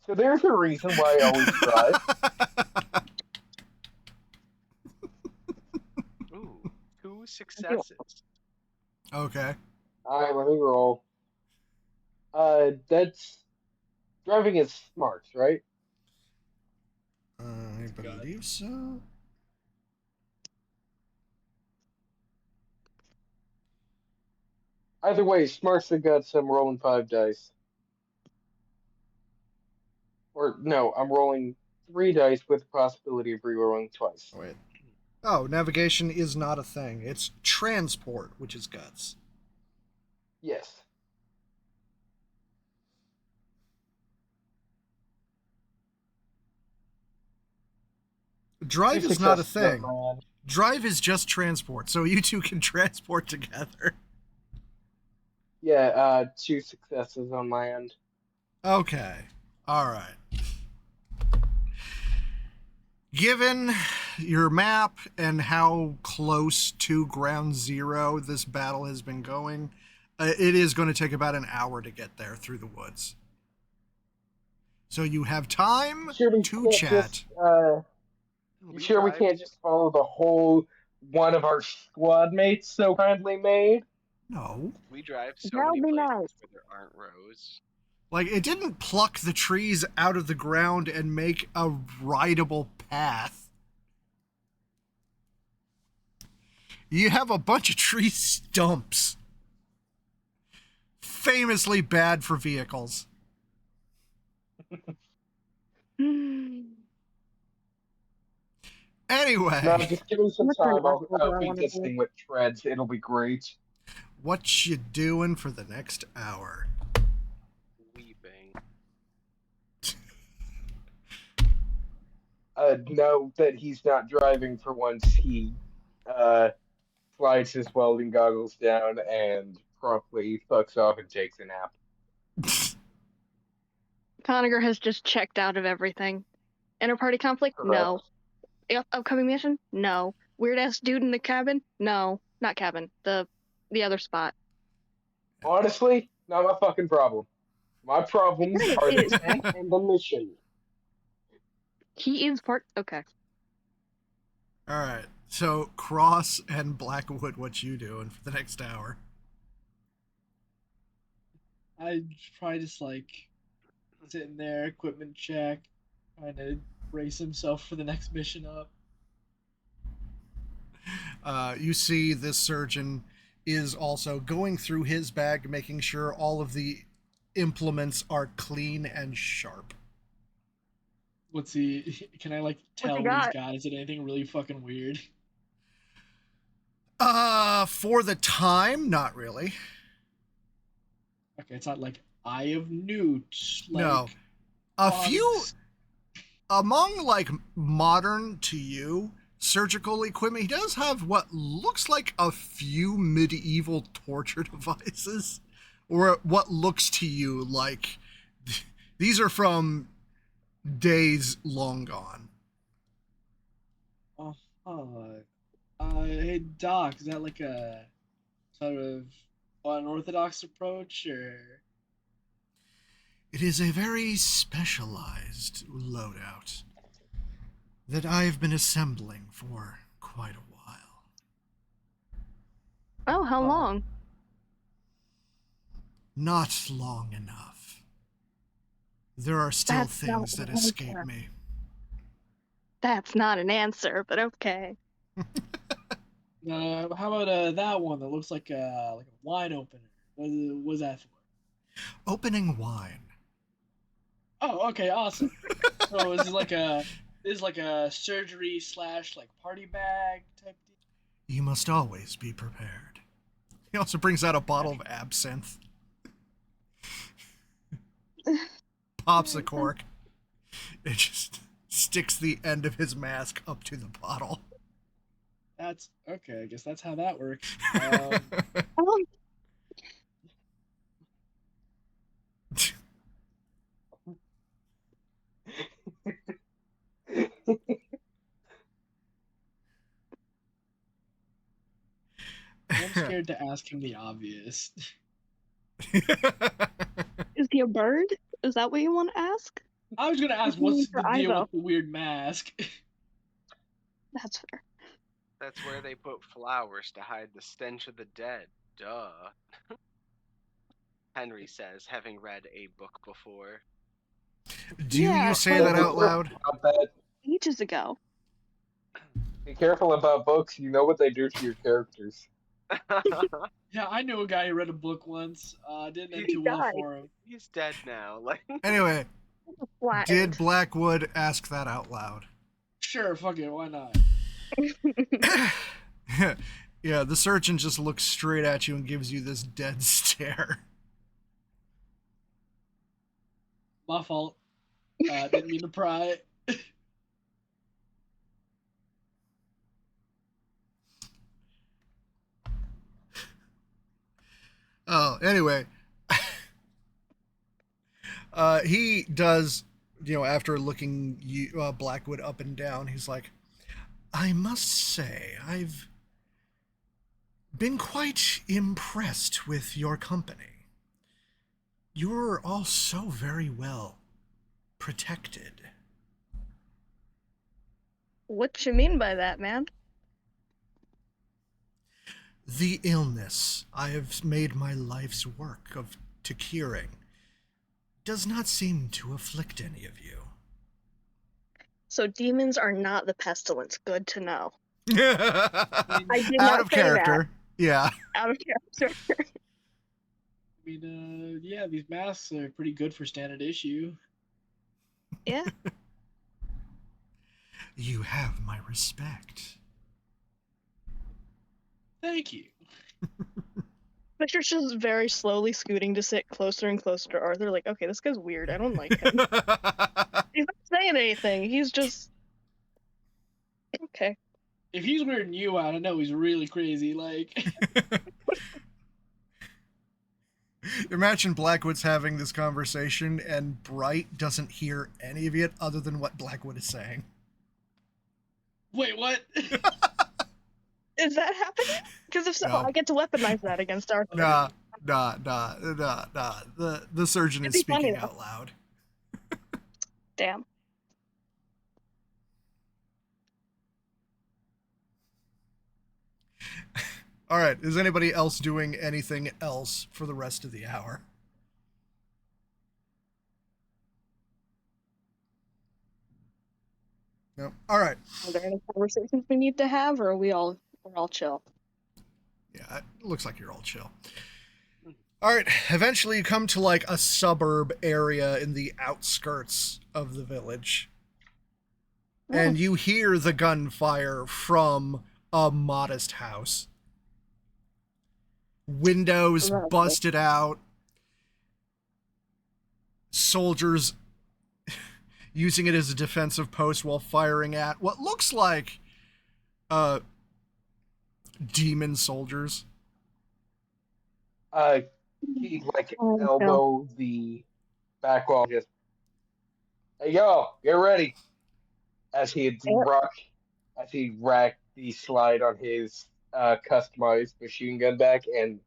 So there's a reason why I always drive. Ooh, 2 successes. Okay. Alright, let me roll. That's... Driving is smart, right? I believe so. Either way, smarts have got some rolling 5 dice. Or, no, I'm rolling 3 dice with the possibility of re-rolling twice. Wait. Oh, navigation is not a thing. It's transport, which is guts. Yes. Drive Two is not a successes on thing. my end. Drive is just transport, so you two can transport together. Yeah, 2 successes on my end. Okay. All right. Given your map and how close to ground zero this battle has been going, it is going to take about an hour to get there through the woods. So you have time Sure we to can't chat. just, you sure we drive can't just follow the whole one of our squad mates so kindly made? No. We drive so That'll many be places nice. where there aren't roads. Like, it didn't pluck the trees out of the ground and make a rideable path. You have a bunch of tree stumps. Famously bad for vehicles. Anyway, No, just give me some What kind time. of I'll October I beat wanna this do? thing with treads. It'll be great. what you doing for the next hour? Weeping. Know that he's not driving for once. He slides his welding goggles down and promptly fucks off and takes a nap. Conager has just checked out of everything. Inter-party conflict? No. Upcoming mission? No. Weird ass dude in the cabin? No. Not cabin. The other spot. Honestly, not my fucking problem. My problems It are the is. tent and the mission. He is part. Okay. All right. So Cross and Blackwood, what you doing for the next hour? I'd probably just like sitting there, equipment check, trying to brace himself for the next mission up. You see this surgeon is also going through his bag, making sure all of the implements are clean and sharp. What's he? Can I like What's tell he what he's got? got? Is it anything really fucking weird? For the time, not really. Okay, it's not like Eye of Newt. Like, No. A on- few among like modern to you surgical equipment, he does have what looks like a few medieval torture devices, or what looks to you like these are from days long gone. Hey Doc, is that like a sort of unorthodox approach, or It is a very specialized loadout that I've been assembling for quite a while. Oh, how Oh. long? Not long enough. There are still That's not things that an escape answer. me. That's not an answer, but okay. how about that one that looks like a wine opener? What was that for? Opening wine. Oh, okay, awesome. So this is like a surgery slash like party bag type deal. You must always be prepared. He also brings out a bottle of absinthe. Pops a cork. It just sticks the end of his mask up to the bottle. That's okay. I guess that's how that works. Oh, I'm scared to ask him the obvious. is he a bird? Is that what you want to ask? I was gonna ask, What do you what's mean for the deal Ivo? with the weird mask? That's fair. That's where they put flowers to hide the stench of the dead. Duh. Henry says, having read a book before. Do Yeah, you say that out loud? About that. Ages ago. Be careful about books. You know what they do to your characters. Yeah, I knew a guy who read a book once. Didn't end He too well died. for him. He's dead now. Like, Anyway, Flattened. did Blackwood ask that out loud? Sure, fuck it, why not? Yeah, the surgeon just looks straight at you and gives you this dead stare. My fault. Didn't mean to pry. Oh, anyway. He does, after looking Blackwood up and down, he's like, I must say, I've been quite impressed with your company. You're all so very well protected. What you mean by that, man? The illness I have made my life's work to curing does not seem to afflict any of you. So demons are not the pestilence. Good to know. I did Out not of say character. Yeah. Out of character. I mean, yeah, these masks are pretty good for standard issue. Yeah. You have my respect. Thank you. Victor's just very slowly scooting to sit closer and closer to Arthur. Like, okay, this guy's weird. I don't like him. He's not saying anything. He's just okay. If he's weirding you out, I know he's really crazy. Like, Imagine Blackwood's having this conversation and Bright doesn't hear any of it other than what Blackwood is saying. wait, what? Is that happening? Because if so, No. I get to weaponize that against Arthur. Nah. The surgeon It'd is be funny, speaking though. out loud. Damn. All right. Is anybody else doing anything else for the rest of the hour? No. All right. Are there any conversations we need to have, or we're all chill? Yeah, it looks like you're all chill. All right. Eventually, you come to like a suburb area in the outskirts of the village, and you hear the gunfire from a modest house. Windows busted out. Soldiers using it as a defensive post while firing at what looks like demon soldiers. He like elbow the back wall, just hey yo, get ready. As he racked the slide on his customized machine gun back and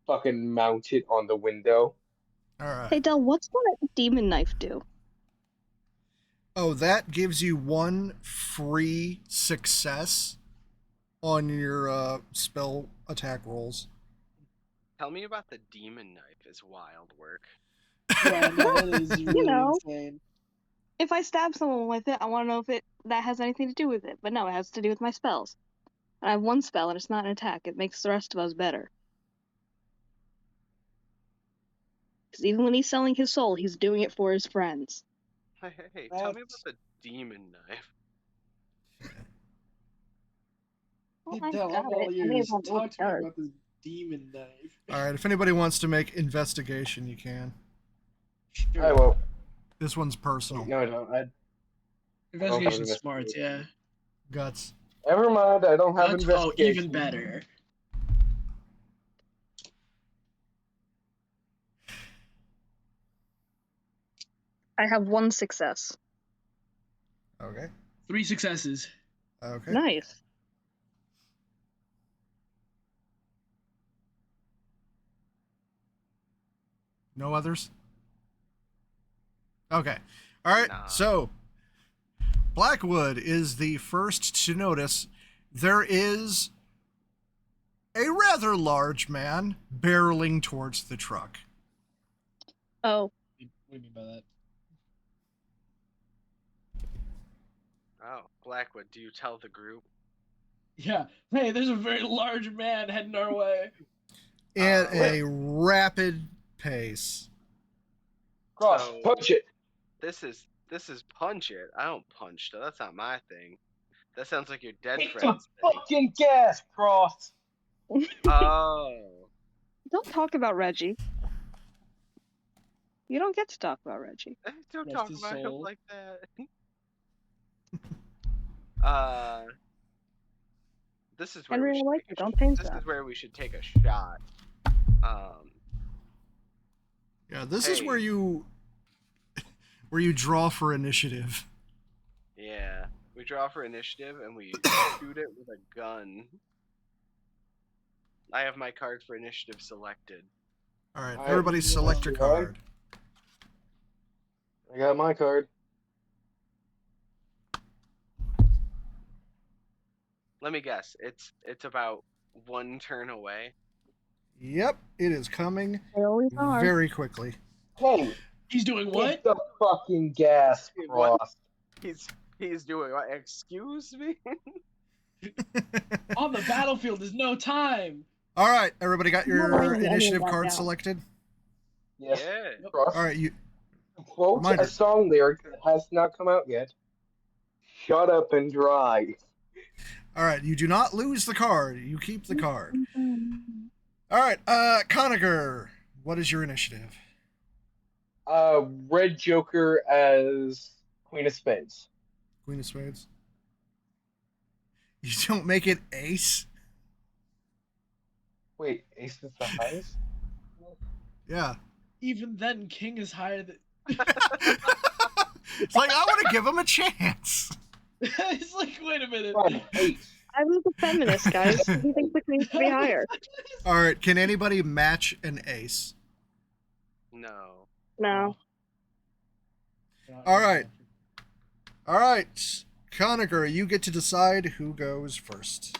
fucking mount it on the window. All right. Hey Del, what's that demon knife do? Oh, that gives you 1 free success on your spell attack rolls. Tell me about the demon knife. Is wild work. Yeah, no, that is really insane. If I stab someone with it, I want to know if that has anything to do with it. But no, it has to do with my spells. I have 1 spell, and it's not an attack. It makes the rest of us better. Because even when he's selling his soul, he's doing it for his friends. Hey, tell me about the demon knife. Well, Hey, Del, I'm all ears. Talk to me about this demon knife. All right, if anybody wants to make investigation, you can. Sure. I will. This one's personal. No, I don't. Investigation smarts, yeah. Guts. Never mind, I don't have investigation. Oh, even better. I have 1 success. Okay. 3 successes. Okay. Nice. No others? Okay. All right. Nah. So, Blackwood is the first to notice there is a rather large man barreling towards the truck. Oh. What do you mean by that? Oh, Blackwood, do you tell the group? Yeah. Hey, there's a very large man heading our way. At a rapid pace. Cross, So, punch it. This is punch it. I don't punch though. That's not my thing. That sounds like your dead Hit the friend's thing. fucking gas, Cross. Oh. Don't talk about Reggie. You don't get to talk about Reggie. Don't Rest talk his about him soul. like that. This is where Henry, we I should like take it. a Don't change this that. is where we should take a shot. Yeah, this is Hey. where you draw for initiative. Yeah. We draw for initiative and we shoot it with a gun. I have my card for initiative selected. All right, All right, everybody select your card. I got my card. Let me guess. It's about 1 turn away. Yep, it is coming They always are. very quickly. Hey, He's doing hit what? the fucking gas, What? Cross. He's doing what? Excuse me? On the battlefield is no time. All right, everybody got I'm not your writing any of initiative that card down. selected? Yes, Yeah. Cross. All right, you Quote Reminder. a song lyric that has not come out yet. Shut up and drive. All right, you do not lose the card. You keep the card. All right, Conager, what is your initiative? Red Joker as Queen of Spades. Queen of Spades. You don't make it ace? Wait, ace is the highest? Yeah. Even then, king is higher than. It's like, I want to give him a chance. It's like, wait a minute. Fine, ace. I was a feminist, guys. He thinks the queen should be higher. All right, can anybody match an ace? No. No. All right. All right, Conager, you get to decide who goes first.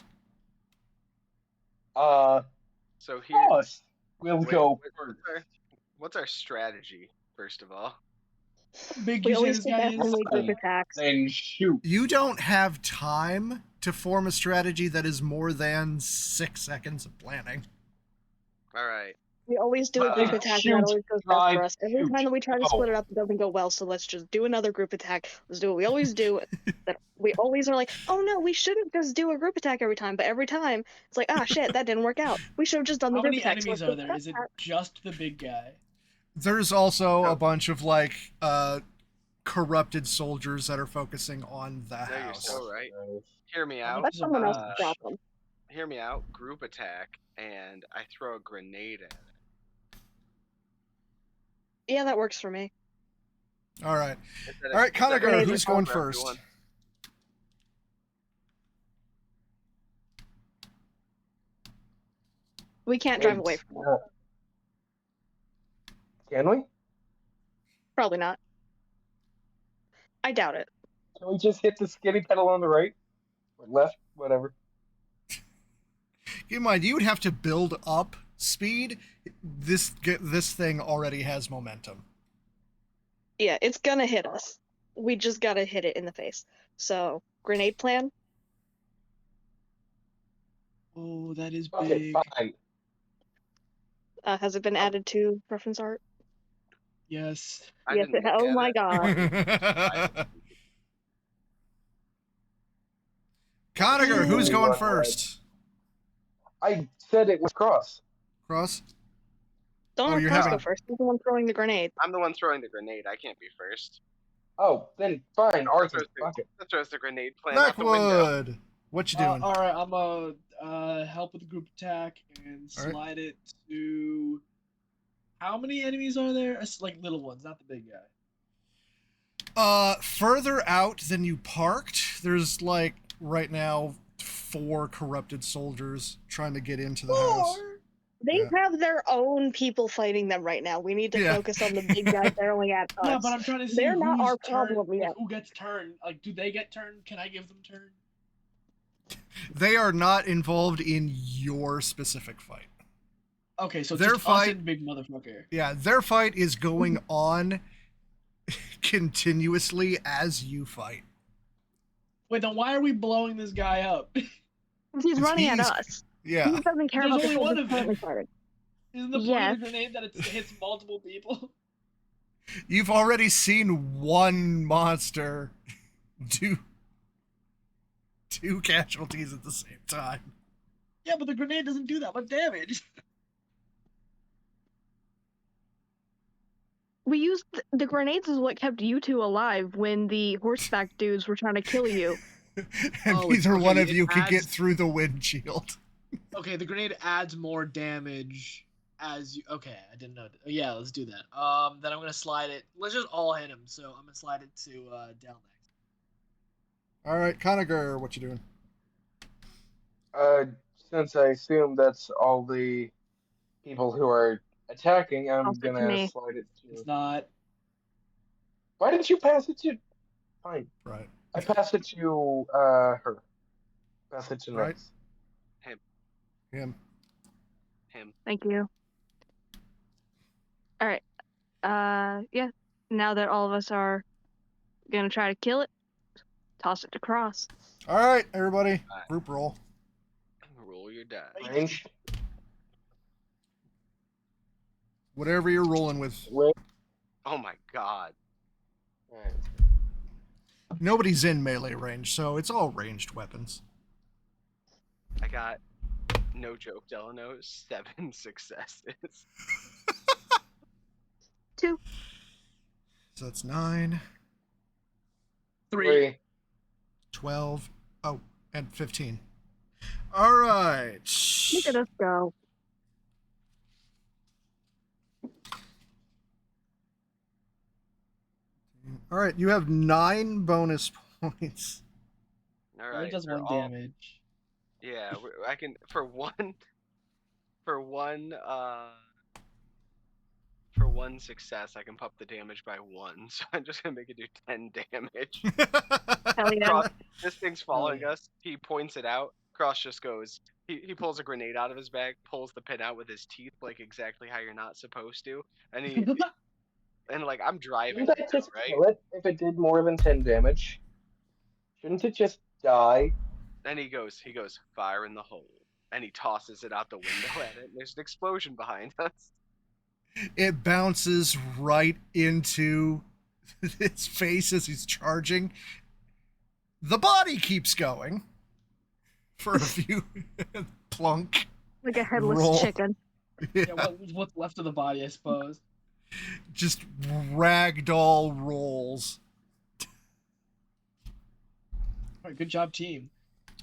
So here. Cross will Wait, go wait, first. what's our strategy, first of all? Big We you say always this do guy that is? when we group Fine. attacks. Then shoot. You don't have time to form a strategy that is more than 6 seconds of planning. All right. We always do a group Like, attack, and shoot, that always goes best drive, for us. Every shoot, time that we try to go. split it up, it doesn't go well, so let's just do another group attack. Let's do what we always do. That we always are like, oh no, we shouldn't just do a group attack every time, but every time, it's like, ah shit, that didn't work out. We should have just done the How group many attack. So enemies let's are do there? Is it that. just the big guy? There's also Oh. a bunch of like corrupted soldiers that are focusing on the No, you're house. so right. Hear me How out. much Let is a someone else bunch? drop them. Hear me out. Group attack, and I throw a grenade at it. Yeah, that works for me. All right. Instead All right, instead of Conacher, grenades who's are going for first? everyone. We can't drive away from them. Can we? Probably not. I doubt it. Can we just hit the skinny pedal on the right? Or left? Whatever. Keep in mind, you would have to build up speed. This thing already has momentum. Yeah, it's gonna hit us. We just gotta hit it in the face. So, grenade plan. Oh, that is Okay, big. fine. Has it been added to reference art? Yes. I Yes, didn't look oh at my it. god. Conacher, who's Ooh, going I'm first? I said it was cross. Cross? Don't Oh, let you're Cross having- go first. He's the one throwing the grenade. I'm the one throwing the grenade. I can't be first. Oh, then fine, Arthur. Fuck it. That throws the grenade plan out the window. Blackwood, what you doing? All right, I'm gonna help with the group attack and All right. slide it to. How many enemies are there? It's like little ones, not the big guy. Further out than you parked, there's like right now 4 corrupted soldiers trying to get into the house. They Yeah. have their own people fighting them right now. We need to Yeah. focus on the big guy barreling at us. Yeah, but I'm trying to see They're not who's our turn, problem like, yet. who gets turned. Like, do they get turned? Can I give them turn? They are not involved in your specific fight. Okay, so Their just fight- us and big motherfucker. Yeah, their fight is going on continuously as you fight. Wait, then why are we blowing this guy up? He's running at he's- us. Yeah. He doesn't care There's about the only one soldiers of them. currently fighting. Isn't the point Yes. of the grenade that it hits multiple people? You've already seen one monster do 2 casualties at the same time. Yeah, but the grenade doesn't do that much damage. We used the grenades is what kept you two alive when the horseback dudes were trying to kill you. And Oh, it's- neither one okay, of it you could get adds- through the windshield. Okay, the grenade adds more damage as you. Okay, I didn't know. Yeah, let's do that. Then I'm gonna slide it. Let's just all hit him. So I'm gonna slide it to Dell next. All right, Conacher, what you doing? Since I assume that's all the people who are attacking, I'm Pass it to gonna me. slide it It's to. not. Why didn't you pass it to? Fine. Right. I pass it to her. Pass it to Right. Nix. Him. Thank you. All right. Yeah. Now that all of us are gonna try to kill it, toss it to Cross. All right, everybody, Alright. group roll. Roll your die. Ranged. Whatever you're rolling with. Wait. Oh my god. Alright. Nobody's in melee range, so it's all ranged weapons. I got, no joke, Delano, 7 successes. 2. So that's 9, 3. 12, and 15. All right. Look at us go. All right, you have 9 bonus points. All Only right. does they're 1 all- damage. Yeah, I can for one success I can pump the damage by 1, so I'm just gonna make it do 10 damage. Hell yeah. Cross, this thing's following yeah. us. He points it out. Cross just goes. He pulls a grenade out of his bag, pulls the pin out with his teeth, like exactly how you're not supposed to, and he and like I'm driving Shouldn't it, that just right? kill it if it did more than 10 damage? Shouldn't it just die? Then he goes, fire in the hole, and he tosses it out the window at it. And there's an explosion behind us. It bounces right into his face as he's charging. The body keeps going for a few plunk. Like a headless Roll. chicken. Yeah, what's left of the body, I suppose. Just ragdoll rolls. All right, good job, team.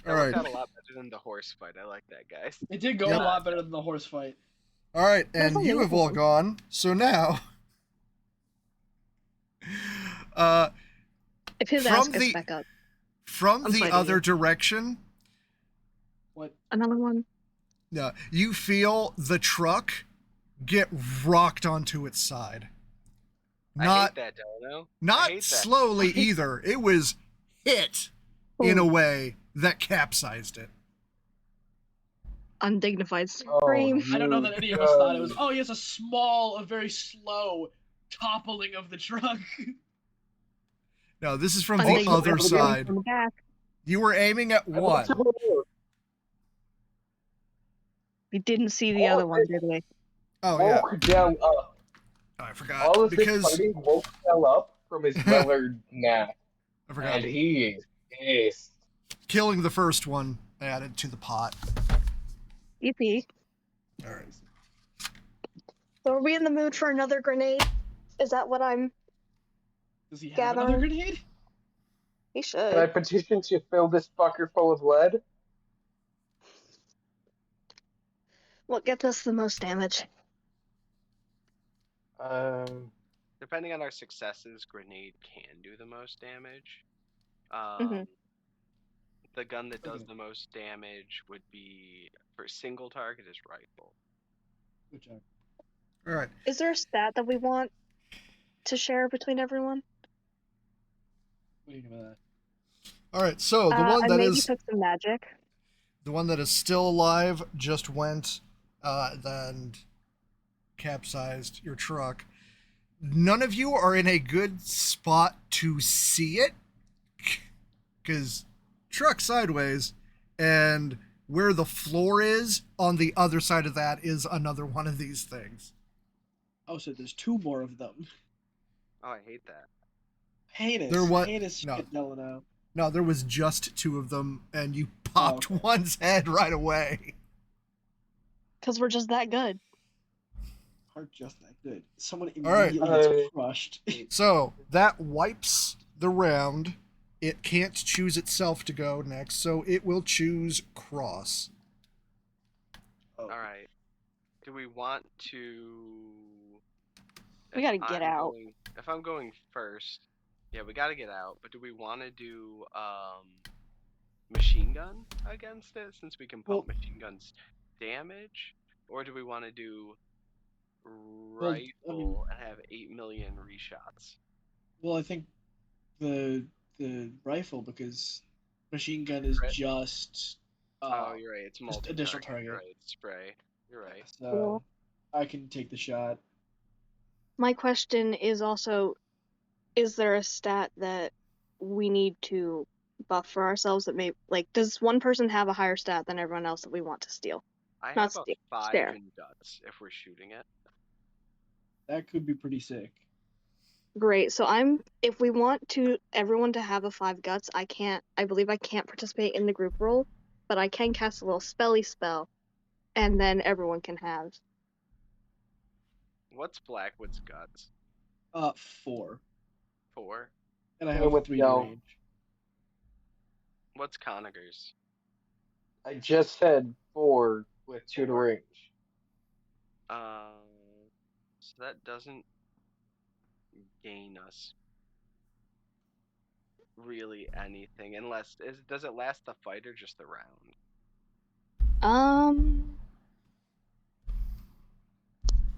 That All worked right. out a lot better than the horse fight. I like that, guys. It did go Yep. a lot better than the horse fight. All right, There's and only you have all one. gone. So now, If his From ass gets the- back up. from I'm the fighting other you. direction, What? Another one. you feel the truck get rocked onto its side. I Not hate that, Delano. I not hate that. slowly either. It was hit in a Boom. way that capsized it. Undignified Oh, scream. I don't know that any of us you thought it was. guys. Oh, he has a very slow toppling of the truck. No, this is from the Undignified other scream side. From the back. You were aiming at I want one. to know, We didn't see the other one, did we? Oh yeah, woke down up. oh, I forgot All of this because fighting woke Del up from his Weller nap, I forgot. and he is pissed. Killing the first one added to the pot. EP. All right. So are we in the mood for another grenade? Is that what I'm... Does he have Gathering. another grenade? He Can I should. petition to fill this fucker full of lead? What gets us the most damage? Depending on our successes, grenade can do the most damage. Mhm. The gun that does the most damage would be, for single target, is rifle. Good job. All right. Is there a stat that we want to share between everyone? What do you know about that? All right. So the one I that maybe is took some magic. the one that is still alive just went, then capsized your truck. None of you are in a good spot to see it, because truck sideways, and where the floor is on the other side of that is another one of these things. Oh, so there's two more of them. Oh, I hate that. Heinous. There wa- Heinous no. shit, Delano. No, there was just two of them, and you popped okay. one's head right away. Because we're just that good. Aren't just that good. Someone All right. immediately gets crushed. So that wipes the round. It can't choose itself to go next, so it will choose Cross. Oh. All right. Do we want to? We gotta get out. If I'm going first, yeah, we gotta get out. But do we want to do machine gun against it, since we can pump machine guns damage, or do we want to do rifle and have 8 million reshots? Well, I think the rifle, because machine gun is just. Oh, you're right. It's just multi additional target. You're target. right. It's spray. You're right. So I can take the shot. My question is also, is there a stat that we need to buff for ourselves that may, like, does one person have a higher stat than everyone else that we want to steal? I Not have a steal, 5 spare. in guts if we're shooting it. That could be pretty sick. Great. So if we want everyone to have a 5 guts, I believe I can't participate in the group roll, but I can cast a little spelly spell, and then everyone can have. What's Blackwood's guts? 4. 4. And I Same have with 3 Del. range. What's Conniger's? I just said 4 with 2 to range. So that doesn't gain us really anything, unless does it last the fight or just the round?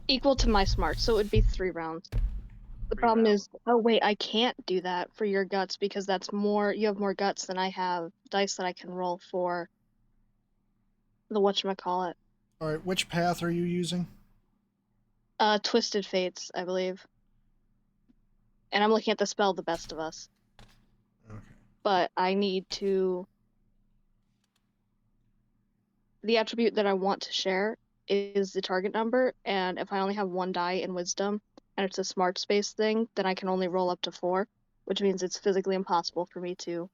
Equal to my smart, so it would be 3 rounds. The 3 problem rounds. is, oh wait, I can't do that for your guts because you have more guts than I have dice that I can roll for the whatchamacallit. All right, which path are you using? Twisted Fates, I believe. and I'm looking at the spell The Best of Us. Okay. But I need to. The attribute that I want to share is the target number, and if I only have 1 die in Wisdom, and it's a smart space thing, then I can only roll up to 4, which means it's physically impossible for me to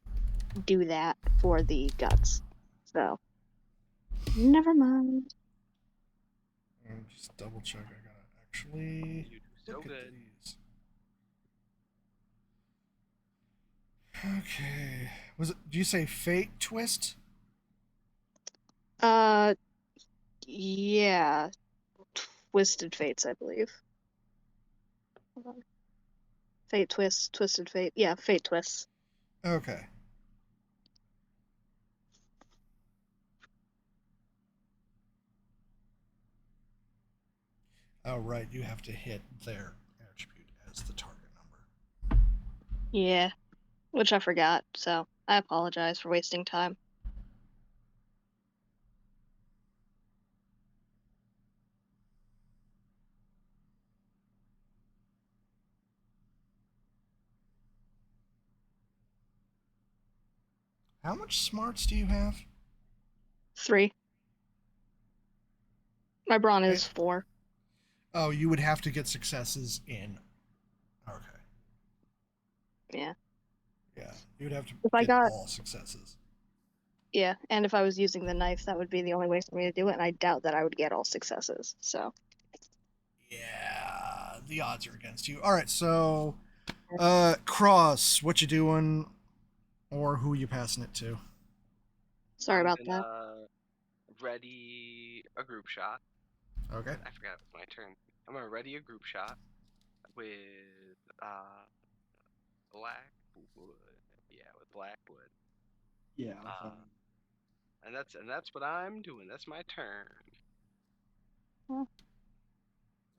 do that for the guts. So, never mind. Just double check. I gotta actually You do so look at good. these. Okay. Was it? Do you say Fate Twist? Yeah. Twisted Fates, I believe. Hold on. Fate Twist, Twisted Fate. Yeah, Fate Twists. Okay. Oh, right. You have to hit their attribute as the target number. Yeah. Which I forgot, so I apologize for wasting time. How much smarts do you have? 3. My brawn is Okay. 4. Oh, you would have to get successes in. Okay. Yeah. Yeah. You would have to If I get got all successes. Yeah, and if I was using the knife, that would be the only way for me to do it, and I doubt that I would get all successes. So, Yeah. The odds are against you. All right. So, Cross, what you doing, or who you passing it to? sorry I'm about that. gonna ready a group shot. Okay. I forgot it was my turn. I'm gonna ready a group shot with Blackwood. Yeah, with Blackwood. Yeah. And that's what I'm doing. That's my turn. All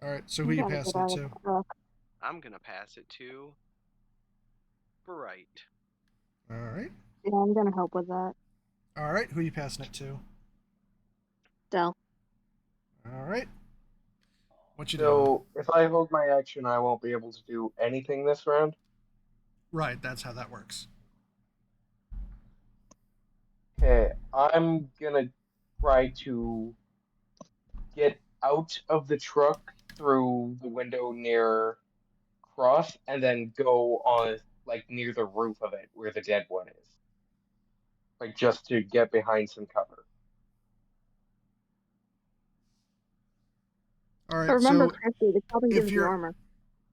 right. So who I'm you gonna get passing it out of to? the truck. I'm gonna pass it to Bright. All right. Yeah, I'm gonna help with that. All right. Who you passing it to? Del. All right. What you doing? So if I hold my action, I won't be able to do anything this round. Right. That's how that works. Okay, I'm gonna try to get out of the truck through the window near Cross and then go on like near the roof of it where the dead one is. Like just to get behind some cover. All But right. remember, So Christy, the Calvin if gives you you're armor.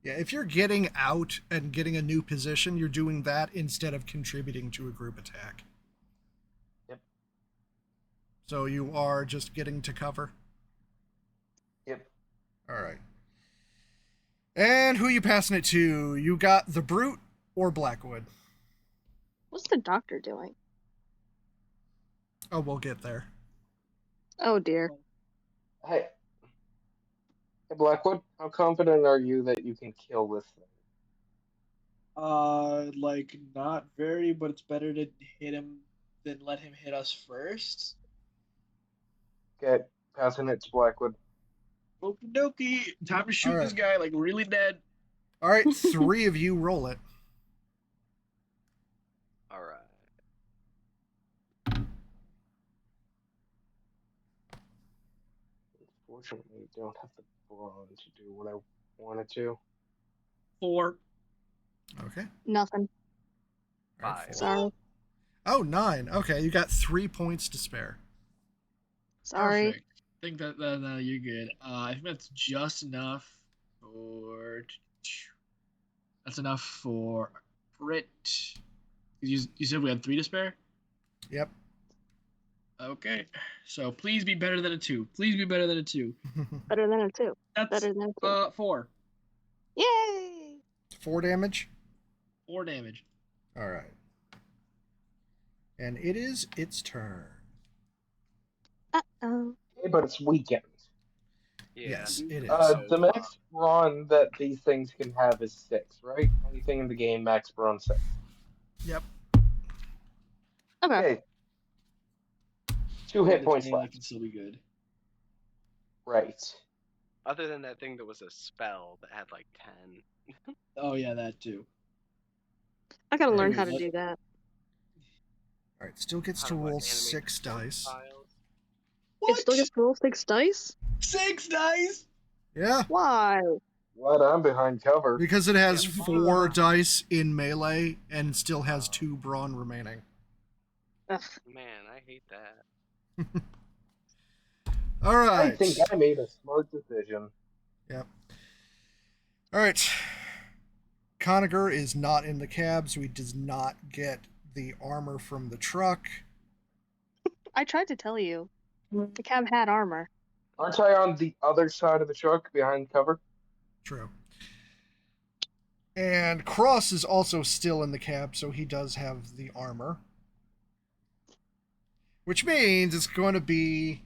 if you're getting out and getting a new position, you're doing that instead of contributing to a group attack. Yep. So you are just getting to cover. Yep. All right. And who you passing it to? You got the Brute or Blackwood? What's the doctor doing? Oh, we'll get there. Oh dear. Hey, Blackwood, how confident are you that you can kill this thing? Like not very, but it's better to hit him than let him hit us first. Okay, passing it to Blackwood. Okie dokie. Time to shoot All right. this guy like really dead. All right, 3 of you roll it. All right. Unfortunately, I don't have the brawn to do what I wanted to. 4. Okay. Nothing. All right, 5. 4. Sorry. Oh, 9. Okay, you got 3 points to spare. Sorry. Perfect. I think that you're good. I think that's just enough for. That's enough for Brit. You said we had 3 to spare? Yep. Okay. So please be better than a 2. Please be better than a 2. Better than a 2. That's Better than a 2. 4. Yay! 4 damage. 4 damage. All right. And it is its turn. Uh-oh. Okay, but it's weekend. Yeah. Yes, it is. The max brawn that these things can have is 6, right? Anything in the game, max brawn 6. Yep. Okay. Okay. 2 hit points That left. can still be good. Right. Other than that thing that was a spell that had like 10. Oh yeah, that too. I gotta learn Wait, how to what? do that. All right, still gets How to to what, roll animate 6 the dice. files? It still gets to roll 6 dice? 6 dice. Yeah, Why? What? I'm behind cover. because it has Yeah. 4 dice in melee and still has Oh. 2 brawn remaining. Ugh. Man, I hate that. All right. I think I made a smart decision. Yep. All right. Conager is not in the cab, so he does not get the armor from the truck. I tried to tell you. The cab had armor. Aren't I on the other side of the truck behind cover? True. And Cross is also still in the cab, so he does have the armor. Which means it's going to be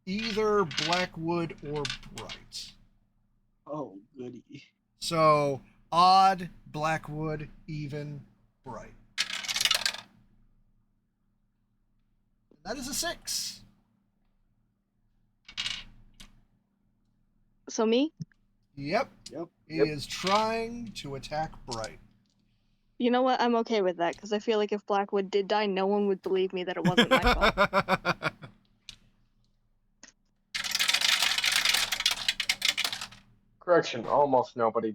either Blackwood or Bright. Oh goody. So odd, Blackwood, even, Bright. That is a 6. So me? Yep. Yep. He Yep. is trying to attack Bright. You know what? I'm okay with that, because I feel like if Blackwood did die, no one would believe me that it wasn't my fault. Correction, almost nobody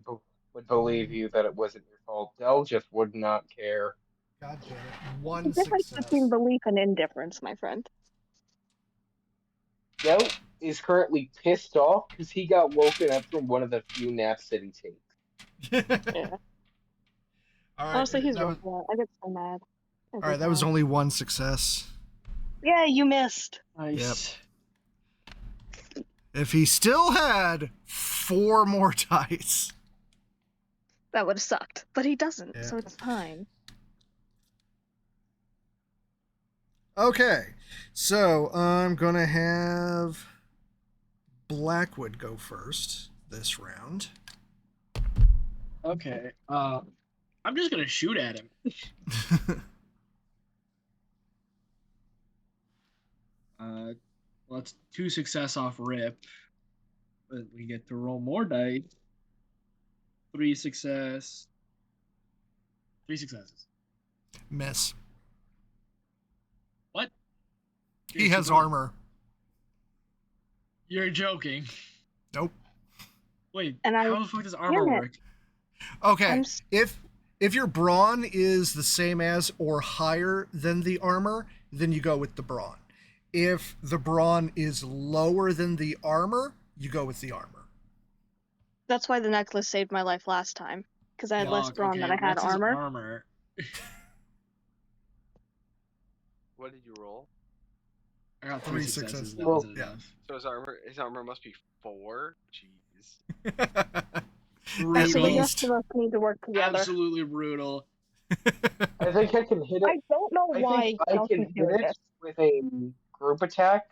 would believe you that it wasn't your fault. Dell just would not care. God damn it. The 1 difference success. between belief and indifference, my friend. Dell is currently pissed off because he got woken up from one of the few naps that he takes. Yeah. All right. Honestly, he's that right. was, I get so mad. all right, that was only 1 success. Yeah, you missed. Nice. If he still had 4 more dice. That would have sucked. But he doesn't, Yeah. so it's fine. Okay, so I'm going to have Blackwood go first this round. Okay. I'm just gonna shoot at him. Well, it's 2 success off rip, but we get to roll more dice. 3 success. 3 successes. Miss. What? He has armor. You're joking. Nope. Wait, And how the fuck does armor Damn it. work? Okay, if your brawn is the same as or higher than the armor, then you go with the brawn. If the brawn is lower than the armor, you go with the armor. That's why the necklace saved my life last time. Because I had less Fuck, brawn okay, than I had what's his armor. armor? What did you roll? I got 3 3 successes. successes. That wasn't Yeah. enough. So his armor must be 4? Jeez. At So the rest least. of us need to work together. Absolutely brutal. I think I can hit it. I don't know I why think I Kelsey's can hit doing it this. with a group attack,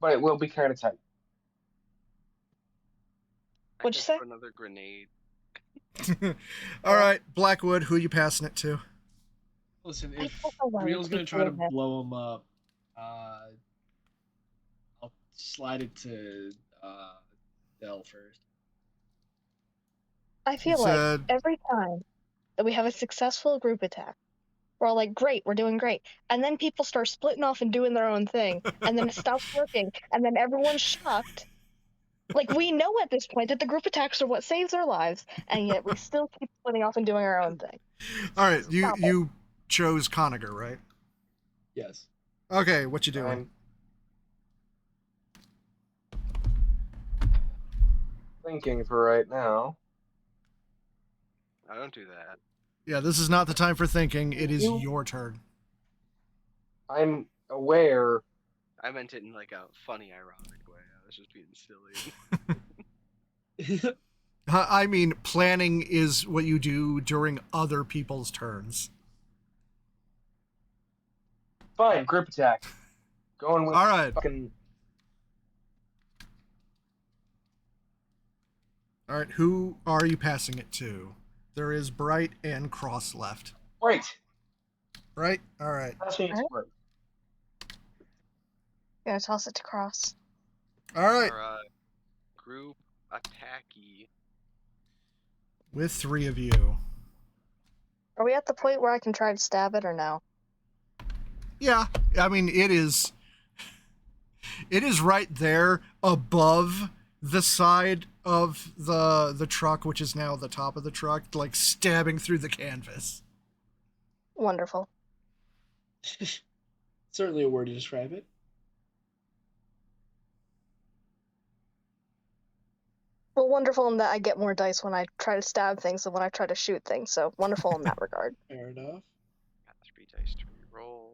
but it will be kind of tight. I What'd you could say? throw another grenade. All right, Blackwood, who are you passing it to? Listen, I if don't know why we Real's gonna keep try to doing this. blow him up, I'll slide it to Dell first. I feel He like said- every time that we have a successful group attack, we're all like, great, we're doing great. And then people start splitting off and doing their own thing. And then it stops working. And then everyone's shocked. Like, we know at this point that the group attacks are what saves our lives. And yet we still keep splitting off and doing our own thing. All right, Stop it. you chose Conager, right? Yes. Okay, what you doing? I'm thinking for right now. I don't do that. Yeah, this is not the time for thinking. It is You- your turn. I'm aware. I meant it in like a funny, ironic way. I was just being silly. I mean, planning is what you do during other people's turns. Fine, group attack. Going with All right. fucking. All right, who are you passing it to? There is Bright and Cross left. Right. Right? All right. Passing it to Bright. Gonna toss it to Cross. All right. Or group attacky. With 3 of you. Are we at the point where I can try to stab it or no? Yeah, I mean it is right there above the side of the truck, which is now the top of the truck, like stabbing through the canvas. Wonderful. Certainly a word to describe it. Well, wonderful in that I get more dice when I try to stab things than when I try to shoot things, so wonderful in that regard. Fair enough. Got 3 dice to reroll.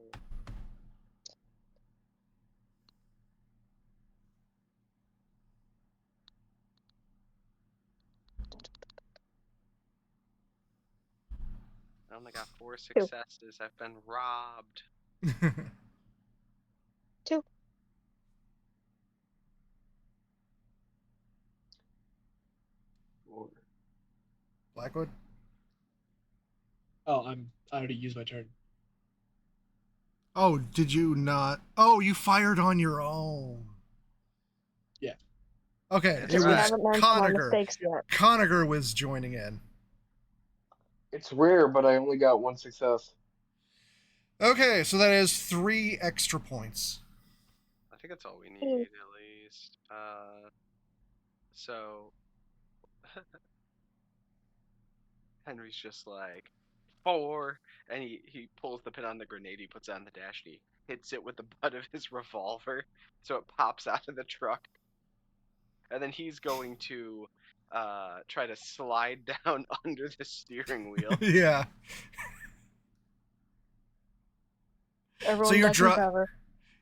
I only got 4 successes. I've been robbed. 2. Blackwood? Oh, I already used my turn. Oh, did you not? Oh, you fired on your own. Yeah. Okay, It's it We was haven't learned from our Conager. mistakes yet. Conager was joining in. It's rare, but I only got 1 success. Okay, so that is 3 extra points. I think that's all we need, at least. So Henry's just like 4, and he pulls the pin on the grenade. He puts it on the dash. And he hits it with the butt of his revolver, so it pops out of the truck. And then he's going to try to slide down under the steering wheel. Yeah. Everyone you're duck and cover.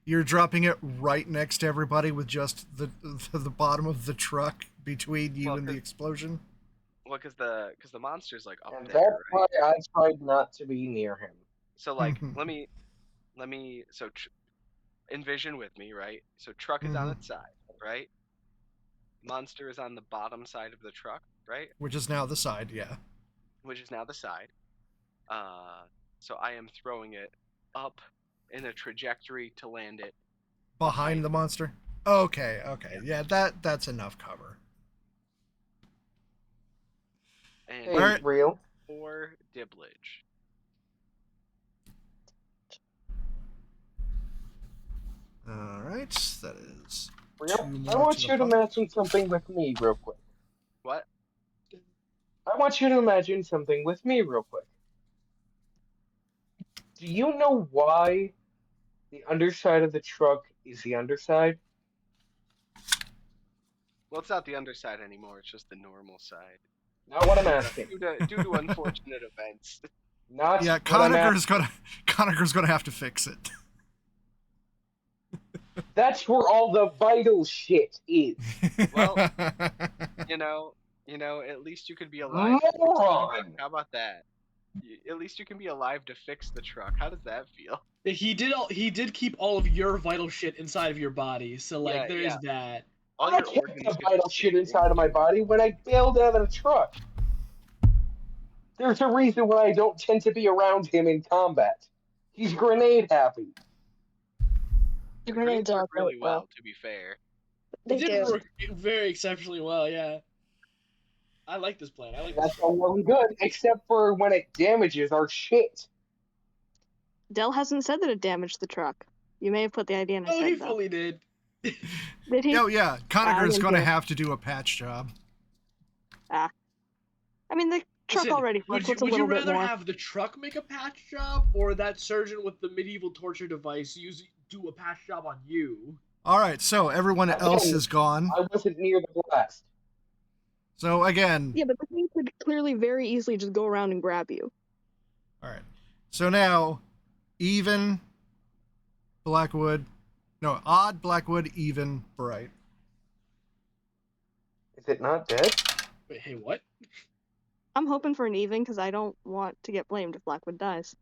You're dropping it right next to everybody with just the bottom of the truck between you and the explosion. Well, because the monster's like up And there, that's right? why I tried not to be near him. So like, let me so envision with me, right? So truck is on its side, right? Monster is on the bottom side of the truck, right? Which is now the side, yeah. Which is now the side. So I am throwing it up in a trajectory to land it Behind the monster? Okay. Yeah, that's enough cover. And Hey, Alright. real. 4 dibblage. Alright, that is Real. 2 more I want to you to the pot. imagine something with me real quick. What? I want you to imagine something with me real quick. Do you know why the underside of the truck is the underside? Well, it's not the underside anymore. It's just the normal side. Not what I'm asking. Due to unfortunate events. Not Yeah, what I'm asking. Conager's gonna have to fix it. That's where all the vital shit is. Well, you know, at least you could be alive. Moron! How about that? At least you can be alive to fix the truck. How does that feel? He did keep all of your vital shit inside of your body, so like Yeah, there is that. All I your kept organs the could vital just shit stay inside of my you. body when I bailed out of the truck. There's a reason why I don't tend to be around him in combat. He's grenade happy. The Grenades grenades are work really great, well, though. to be fair. They It did do. work very exceptionally well, yeah. I like this plan. I like this That's plan. all well and good, except for when it damages our shit. Dell hasn't said that it damaged the truck. You may have put the idea in his Oh, he head, though. fully did. Did he? Oh yeah, Conager's didn't gonna do it. have to do a patch job. I mean, the truck Listen, already would fucks you, with a would you little bit rather more. have the truck make a patch job, or that surgeon with the medieval torture device do a patch job on you? Alright, so everyone else is gone. I wasn't near the blast. So again, Yeah, but the thing could clearly very easily just go around and grab you. alright. So now, even Blackwood, no, odd Blackwood, even Bright. Is it not dead? Wait, hey, what? I'm hoping for an even because I don't want to get blamed if Blackwood dies.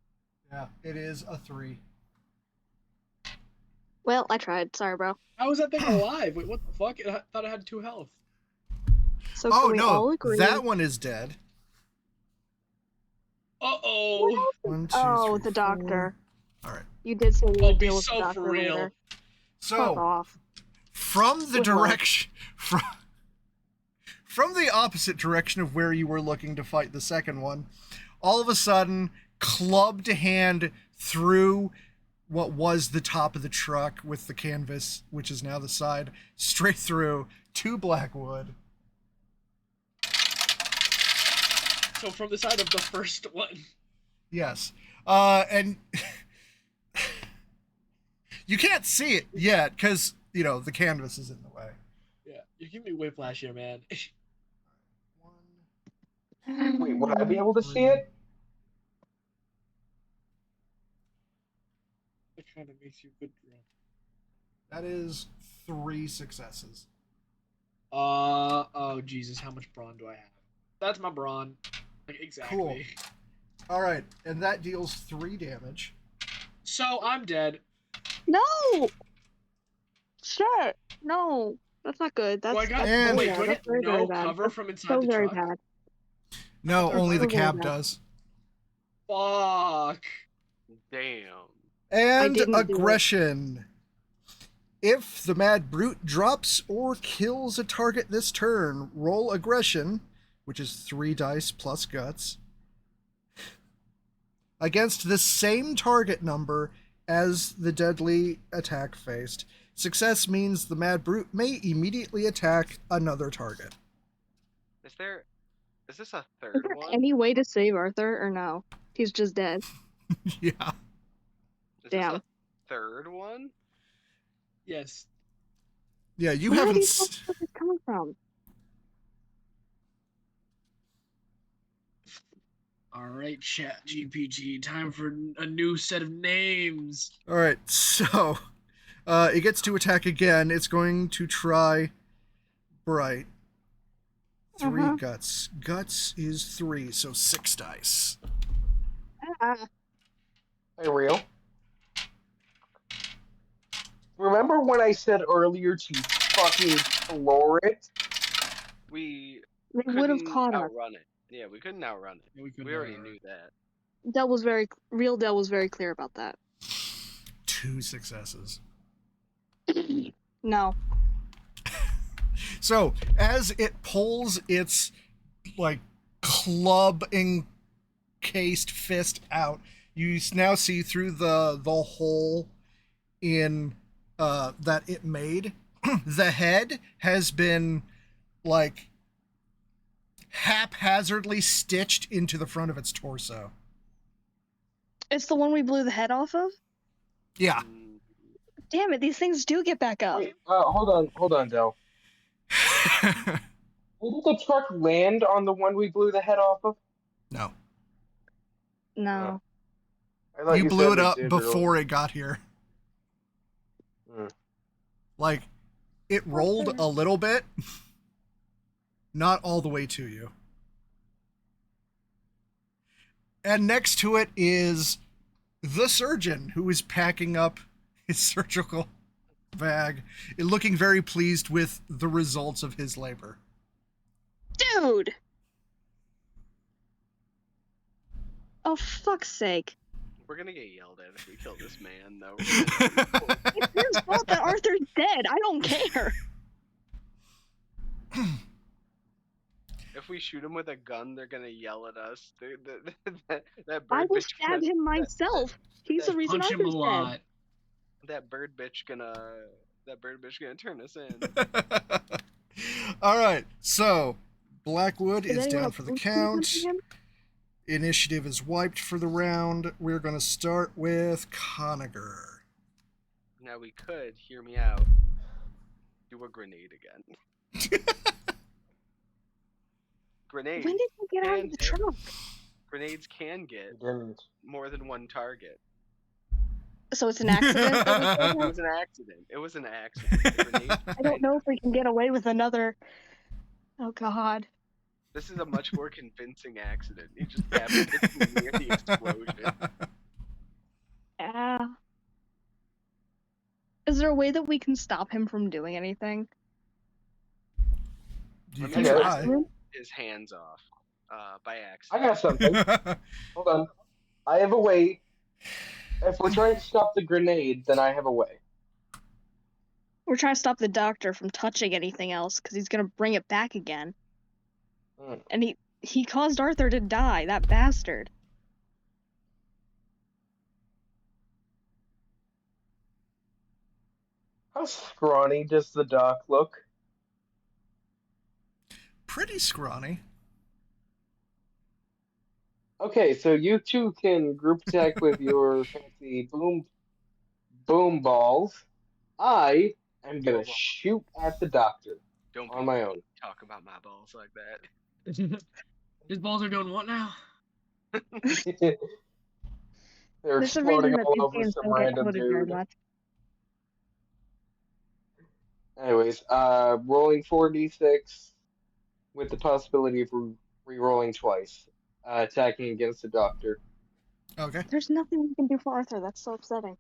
Yeah, it is a 3. Well, I tried. Sorry, bro. How is that thing alive? Wait, what the fuck? I thought it had 2 health. So Oh can we all no, agree? that one is dead. Uh-oh. 1, 2, Oh, 3, the doctor. 4. Alright. You did say you I'll would be deal with the so doctor for real. later. Fuck So, off. from the With love. direction from the opposite direction of where you were looking to fight the second one, all of a sudden, clubbed hand through what was the top of the truck with the canvas, which is now the side, straight through to Blackwood. So from the side of the first one. Yes. And you can't see it yet because, the canvas is in the way. Yeah, you give me whiplash here, man. Wait, would I be able to see it? It kind of makes you good drunk. That is 3 successes. Oh Jesus, how much brawn do I have? That's my brawn. Like, exactly. Cool. All right, and that deals 3 damage. So I'm dead. No! Sure. No. That's not good. That's, Oh, I got. that's And- Oh, very wait, bad. do I That's get very, no very bad. cover That's from inside so the very truck? bad. No, They're only the so cab bad. does. Fuck. Damn. And didn't do it. aggression. If the Mad Brute drops or kills a target this turn, roll aggression, which is 3 dice plus guts, against the same target number as the deadly attack faced. Success means the Mad Brute may immediately attack another target. Is this a Is third there one? any way to save Arthur or no? He's just dead. Yeah. Is this Damn. a third one? Yes. Yeah, you Where are haven't... these motherfuckers coming from? All right, chat GPG. Time for a new set of names. All right, so it gets to attack again. It's going to try Bright. 3 guts. Guts is 3, so 6 dice. Ah, Hey, real. Remember when I said earlier to fucking floor it? We they would have couldn't caught us. outrun it. Yeah, we couldn't outrun it. Yeah, we couldn't We already outrun knew that. Del was very clear about that. 2 successes. No. So, as it pulls its, club encased fist out, you now see through the hole in that it made. The head has been, haphazardly stitched into the front of its torso. It's the one we blew the head off of? Yeah. Mm, Damn it, these things do get back up. Wait, hold on, Del. Didn't the truck land on the one we blew the head off of? No. No. I thought You blew said it up did before it got here. Hmm. It rolled a little bit, not all the way to you. And next to it is the surgeon, who is packing up his surgical bag, looking very pleased with the results of his labor. Dude! Oh, fuck's sake. we're gonna get yelled at if we kill this man, though. It's his fault that Arthur's dead. I don't care. If we shoot him with a gun, they're gonna yell at us. That bird I will bitch stab him myself. He's the reason Punch him a Arthur's dead. lot. That bird bitch gonna turn us in. All right, so Blackwood Is is anyone down for the opposed to count. punching him? Initiative is wiped for the round. We're going to start with Conager. Now we could, hear me out, do a grenade again. Grenades. When did he get out of the truck? Grenades can get Didn't. more than one target. So it's an accident? that we It killed him? was an accident. It was an accident. The grenade- I don't know if we can get away with another. Oh, God. This is a much more convincing accident. He just happened to be near the explosion. Is there a way that we can stop him from doing anything? You Let can me Okay. try. his hands off by I accident. got something. Hold on. I have a way. If we're trying to stop the grenade, then I have a way. We're trying to stop the doctor from touching anything else because he's gonna bring it back again. Mm. And he caused Arthur to die, that bastard. How scrawny does the doc look? Pretty scrawny. Okay, so you two can group attack with your fancy boom balls. I am gonna shoot at the doctor Don't on my own. talk about my balls like that. His balls are doing what now? They're There's a exploding reason that all these over games some don't get random coded very dude. much. Anyways, rolling 4d6 with the possibility of re-rolling twice, attacking against the doctor. Okay. There's nothing we can do for Arthur. That's so upsetting.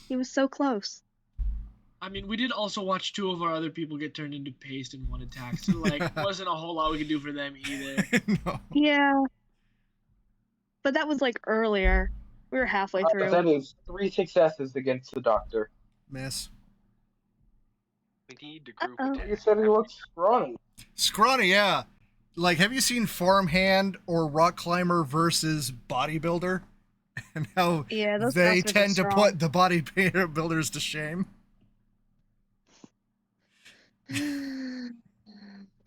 He was so close. I mean, we did also watch two of our other people get turned into paste in one attack, so like, wasn't a whole lot we could do for them either. No. Yeah. But that was like earlier. We were halfway through. That is 3 successes against the doctor. Miss. We need to group Uh-oh. attack. You said he looks scrawny. Scrawny, yeah. Like, have you seen Farmhand or Rock Climber versus Bodybuilder? And how Yeah, those they bastards are tend to strong. put the bodybuilders to shame?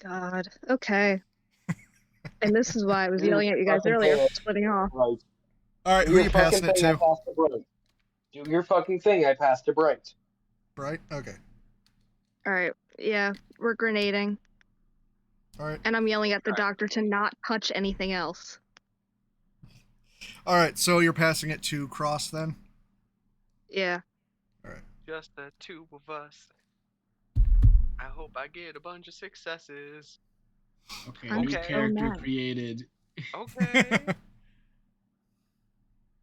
God. Okay. And this is why I was Dude, yelling at you guys fucking earlier thing. for splitting off. Right. All right, Do who are your you fucking passing it thing, I to? passed to Bright. Do your fucking thing, I passed to Bright. Right? Okay. Alright, yeah, we're grenading. All right. And I'm yelling at the doctor to not touch anything else. All right, so you're passing it to Cross then? Yeah. Just the two of us. I hope I get a bunch of successes. Okay, I'm new so character mad. created. Okay.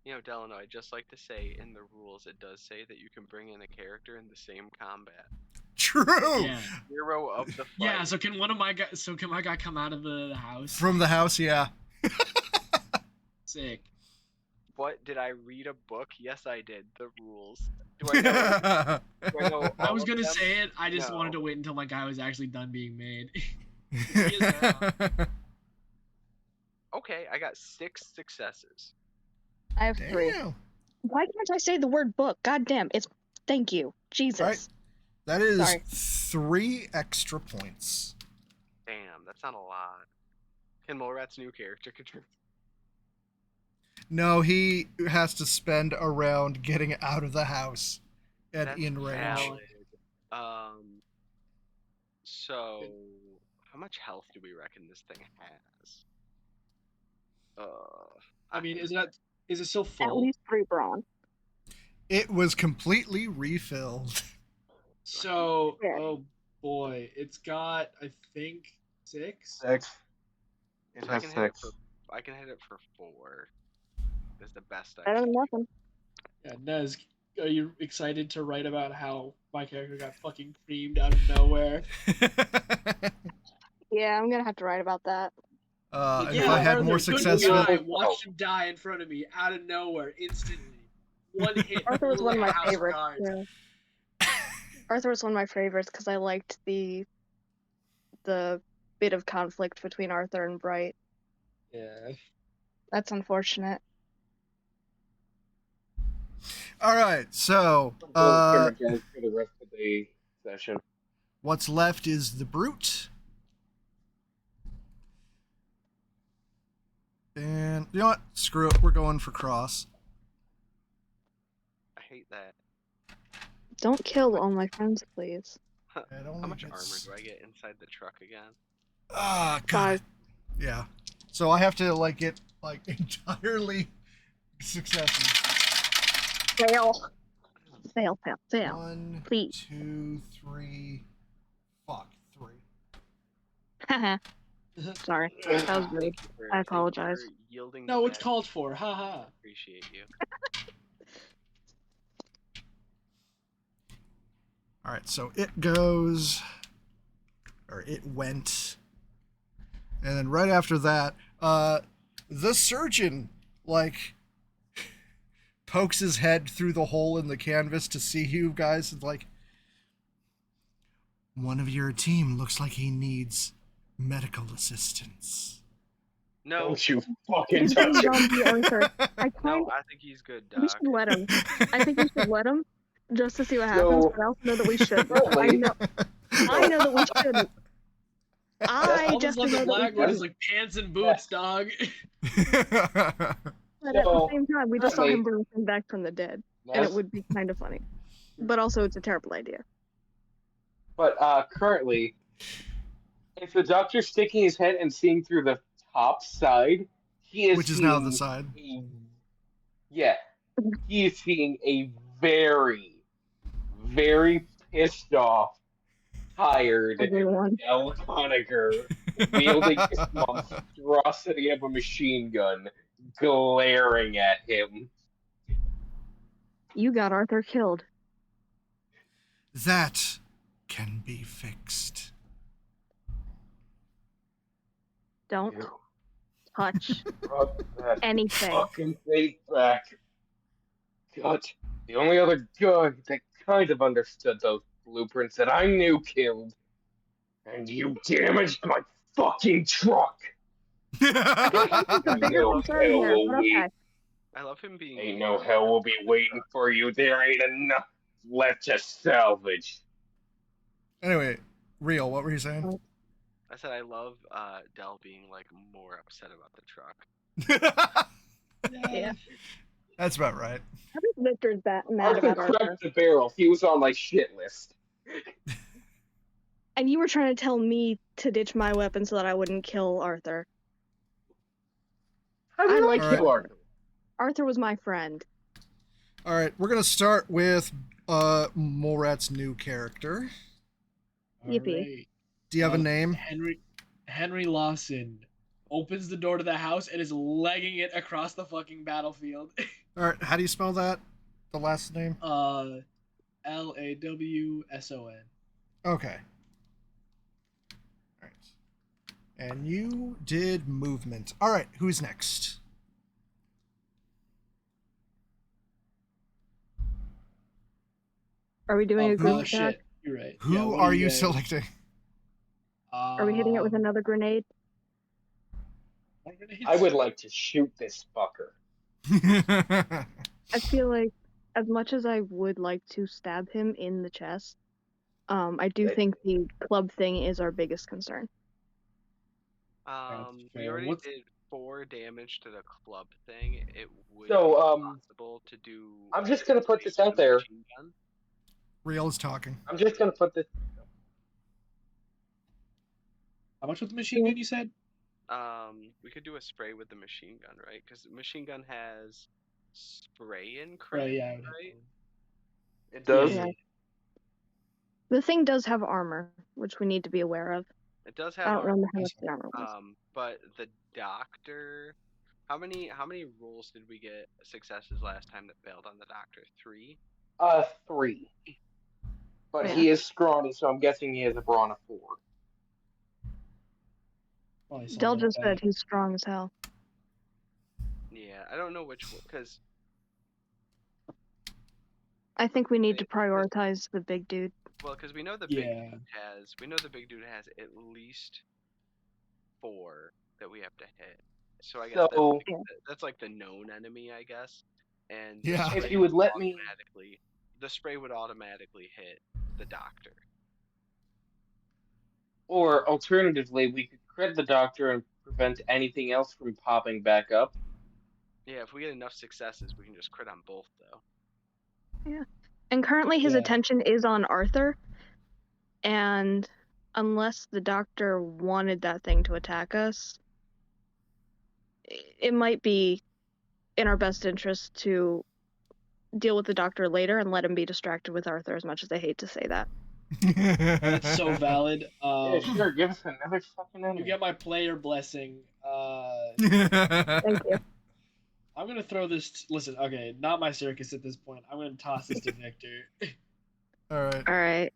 You know, Delano, I'd just like to say in the rules it does say that you can bring in a character in the same combat. True. Yeah. Hero of the fight. Yeah, so can my guy come out of the house? From the house, yeah. Sick. What, did I read a book? Yes, I did. The rules. Do I know? Do I know I all was of gonna them? say it, I just No. wanted to wait until my guy was actually done being made. He is now. Okay, I got 6 successes. I have 3. Damn. Why can't I say the word book? God damn, it's thank you. Jesus. Right. That is Sorry. 3 extra points. Damn, that's not a lot. Can Molrat's new character contribute? No, he has to spend a round getting out of the house and That's in range. valid. So how much health do we reckon this thing has? I mean, is it still At full? least 3 brawn. It was completely refilled. So, Yeah. oh boy, it's got I think 6. 6. It So I has can hit it 6. I can hit it for 4. Is the best I Better can than do. nothing. Yeah, Nez, are you excited to write about how my character got fucking creamed out of nowhere? Yeah, I'm gonna have to write about that. Like, If yeah, I had Arthur, more good success guy, with watched him die in front of me out of nowhere instantly. One hit. Arthur was blew one of like my a house of favorites. cards. Yeah. Arthur was one of my favorites because I liked the bit of conflict between Arthur and Bright. Yeah. That's unfortunate. All right, so For the rest of the session. what's left is the brute. And you know what? Screw it. We're going for Cross. I hate that. Don't kill all my friends, please. It only How much gets- armor do I get inside the truck again? Ah, God. 5. Yeah. So I have to like get like entirely successes. Fail. Fail, fail, fail. 1, Please. 2, 3. Fuck, 3. Haha. Sorry. That was rude. Thank you for- I thank you apologize. for yielding No, to it's that. called for. Haha. Appreciate you. All right, so it goes, or it went, and then right after that, the surgeon like pokes his head through the hole in the canvas to see you guys, and like, One of your team looks like he needs medical assistance. No, Don't you fucking He's touch been him. zombie Arthur. I no, kind I think he's good, we Doc. should let him. I think we should let him just to see what happens. So, But I also know that we should. currently, I know that we shouldn't. I All that's definitely left know of that we Blackwood is shouldn't. like pants and boots, Yes. dog. But at the So, same time, we just saw currently- him bring him back from the dead, and it Yes. would be kind of funny. But also, it's a terrible idea. But currently, if the doctor's sticking his head and seeing through the top side, he is Which is now the seeing side. Yeah, he is seeing a very, very pissed off, tired Everyone. L. Conacher wielding this monstrosity of a machine gun, glaring at him. You got Arthur killed. That can be fixed. Don't You touch brought that anything. fucking thing back. God, the only other guy that kind of understood those blueprints that I knew killed. And you damaged my fucking truck! It's a bigger No concern hell here, will but we. okay. I love him being. Ain't no hell will be waiting for you. There ain't enough left to salvage. Anyway, Real, what were you saying? I said I love Dell being like more upset about the truck. Yeah. That's about right. I think Victor's mad Arthur about Arthur. cracked the barrel. He was on my shit list. And you were trying to tell me to ditch my weapon so that I wouldn't kill Arthur. How did I I like kill Arthur? Arthur was my friend. All right, we're gonna start with Morat's new character. Yippee. Alright. Do you have a name? Henry Lawson opens the door to the house and is legging it across the fucking battlefield. All right, how do you spell that? The last name? Lawson. Okay. All right. And you did movement. All right, who's next? Are we doing a group Oh attack? shit, you're right. Who Yeah, what are do you guys- selecting? Are we hitting it with another grenade? I would like to shoot this fucker. I feel like, as much as I would like to stab him in the chest, I do think the club thing is our biggest concern. We fair. already What's- did 4 damage to the club thing. It would So, be possible to do. I'm just gonna put this a out there. machine gun. Real is talking. I'm just gonna put this. How much with the machine gun you said? We could do a spray with the machine gun, right? Because the machine gun has spray in Oh crit, yeah. right? It does. Yeah. The thing does have armor, which we need to be aware of. It does I have don't remember armor. how much the armor was. But the doctor. How many rolls did we get successes last time that failed on the doctor? 3. 3. But Yeah. he is scrawny, so I'm guessing he has a brawn of 4. Probably something Del like just that. said he's strong as hell. Yeah, I don't know which one because I think we need to prioritize the big dude. because we know the Yeah. big dude has at least 4 that we have to hit. So I guess So, that's like the known enemy, I guess. And Yeah. the if spray you would let me. the spray would automatically hit the doctor. Or alternatively, we could crit the doctor and prevent anything else from popping back up. Yeah, if we get enough successes, we can just crit on both, though. And currently his Yeah. attention is on Arthur. And unless the doctor wanted that thing to attack us, it might be in our best interest to deal with the doctor later and let him be distracted with Arthur, as much as I hate to say that. That's so valid. Yeah, sure, give us another fucking You enemy. get my player blessing. Thank you. I'm gonna throw this. Listen, okay, not my circus at this point. I'm gonna toss this to Victor. All right. Alright.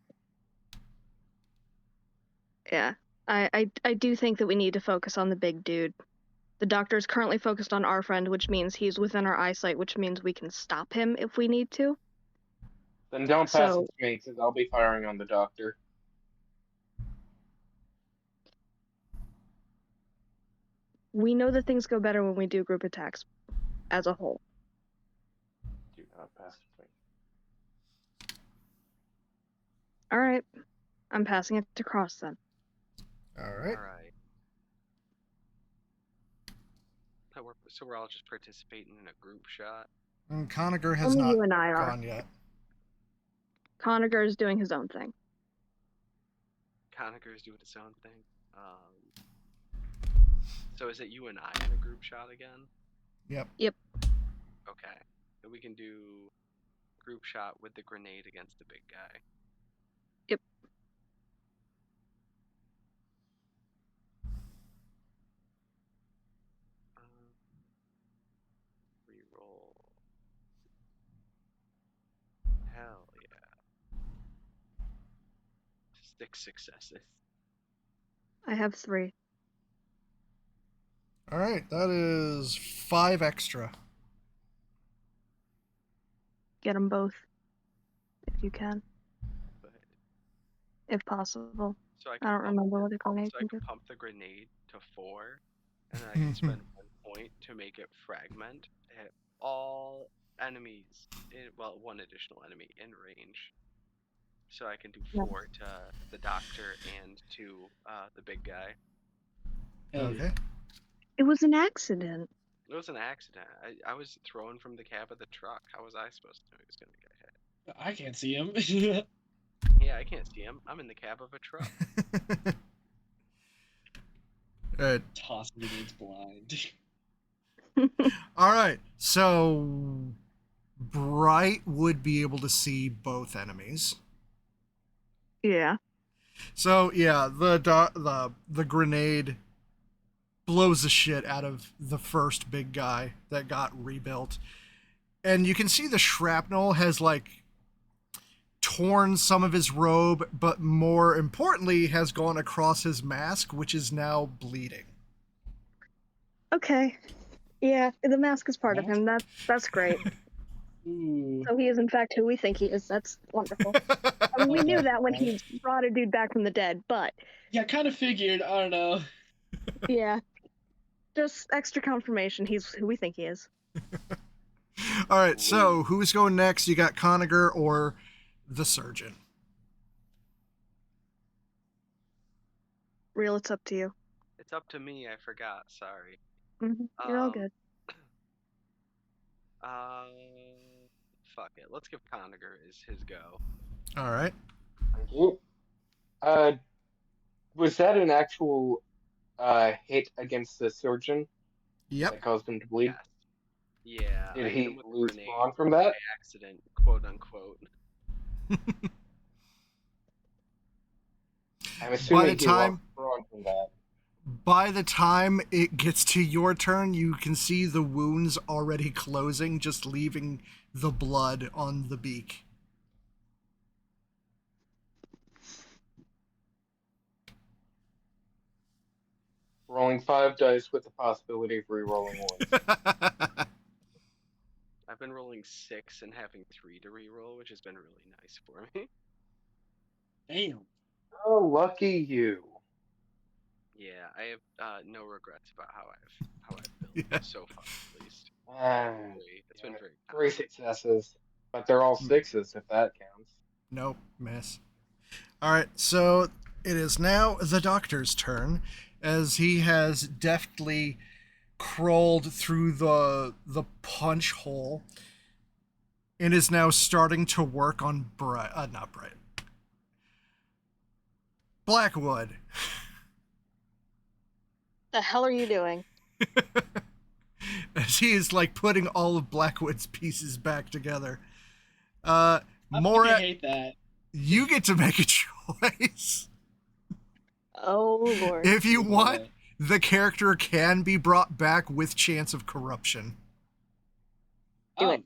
Yeah. I do think that we need to focus on the big dude. The doctor is currently focused on our friend, which means he's within our eyesight, which means we can stop him if we need to. Then don't pass So- it to me, because I'll be firing on the doctor. we know that things go better when we do group attacks as a whole. Do not pass me. All right. I'm passing it to Cross then. All right. All right. So we're all just participating in a group shot. And Conager has Only not you and I are. gone yet. Conager is doing his own thing. Conager's doing his own thing. So is it you and I in a group shot again? Yep. Okay. So we can do group shot with the grenade against the big guy. Yep. Reroll. Hell yeah. 6 successes. I have 3. All right, that is 5 extra. Get them both, if you can, But if possible. so I don't remember what a grenade I can can do. pump the grenade to 4, and then I can spend 1 point to make it fragment. Hit all enemies, one additional enemy in range. So I can do 4 to the doctor and to the big guy. Hell yeah. Okay. It was an accident. It was an accident. I was thrown from the cab of the truck. How was I supposed to know he was going to get hit? I can't see him. Yeah, I can't see him. I'm in the cab of a truck. All right. Tossing grenades blind. All right. So Bright would be able to see both enemies. Yeah. So yeah, the grenade blows the shit out of the first big guy that got rebuilt, and you can see the shrapnel has like torn some of his robe, but more importantly has gone across his mask, which is now bleeding. Okay. Yeah, the mask is part of him. That's great. Ooh. So he is in fact who we think he is. That's wonderful. I mean, we knew that when he brought a dude back from the dead, but Yeah, kind of figured. I don't know. yeah. Just extra confirmation he's who we think he is. All right, so who's going next? You got Conager or the surgeon? Real, it's up to you. It's up to me. I forgot. Sorry. You're all good. Fuck it. Let's give Conager his go. All right. Thank you. Was that an actual hit against the surgeon Yep. that caused him to bleed? Yes. Yeah. Did I hit him he with a lose grenade Braun from that? by accident, quote unquote. I'm assuming the he time- lost Braun from that. By the time it gets to your turn, you can see the wounds already closing, just leaving the blood on the beak. Rolling 5 dice with the possibility of re-rolling 1. I've been rolling 6 and having 3 to reroll, which has been really nice for me. Damn. Oh, lucky you. Yeah, I have no regrets about how I've built so far, at least. It's been very 3 successes, but they're all 6s if that counts. Nope, miss. All right, so it is now the doctor's turn, as he has deftly crawled through the punch hole and is now starting to work on Blackwood. The hell are you doing? As he is like putting all of Blackwood's pieces back together. I hate that. You get to make a choice. Oh lord. If you want, the character can be brought back with chance of corruption. Do it.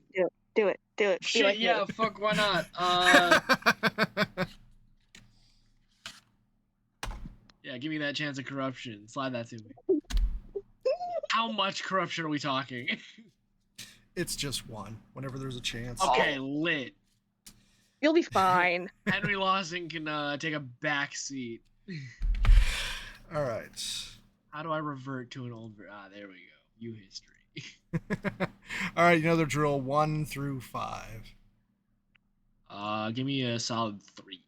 Be Shit, like yeah, me. fuck, why not? Yeah, give me that chance of corruption. Slide that to me. How much corruption are we talking? It's just one, whenever there's a chance. Okay, lit. You'll be fine. Henry Lawson can take a back seat. All right. How do I revert to an old? There we go. You history. All right, you know the drill. 1 through 5. Give me a solid 3.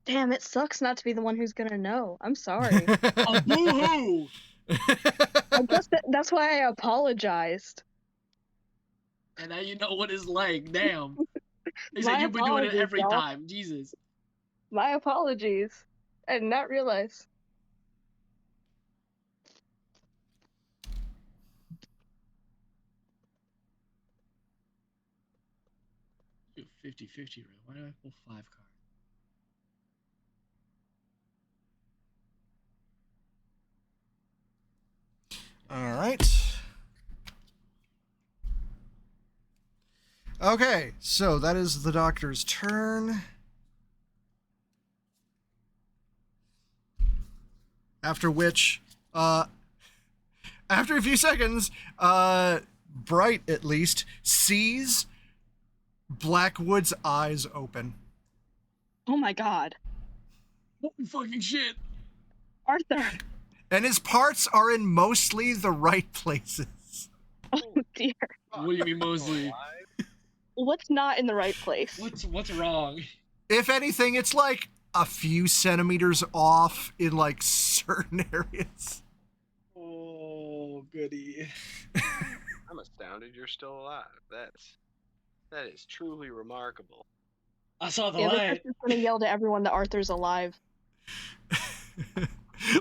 Damn, it sucks not to be the one who's gonna know. I'm sorry. Oh, boo-hoo! I guess that's why I apologized. And now you know what it's like. Damn. They said My you've been doing it apologies, every y'all. time. Jesus. My apologies. I did not realize. You 50-50 roll. Why do I pull 5 cards? All right. Okay, so that is the doctor's turn. After which, after a few seconds, Bright at least sees Blackwood's eyes open. Oh my god. Holy fucking shit. Arthur. And his parts are in mostly the right places. Oh dear. What do you mean mostly? What's not in the right place? What's wrong? If anything, it's like a few centimeters off in like certain areas. Oh, goody. I'm astounded you're still alive. That is truly remarkable. I saw the Yeah, the light. person's gonna yell to everyone that Arthur's alive.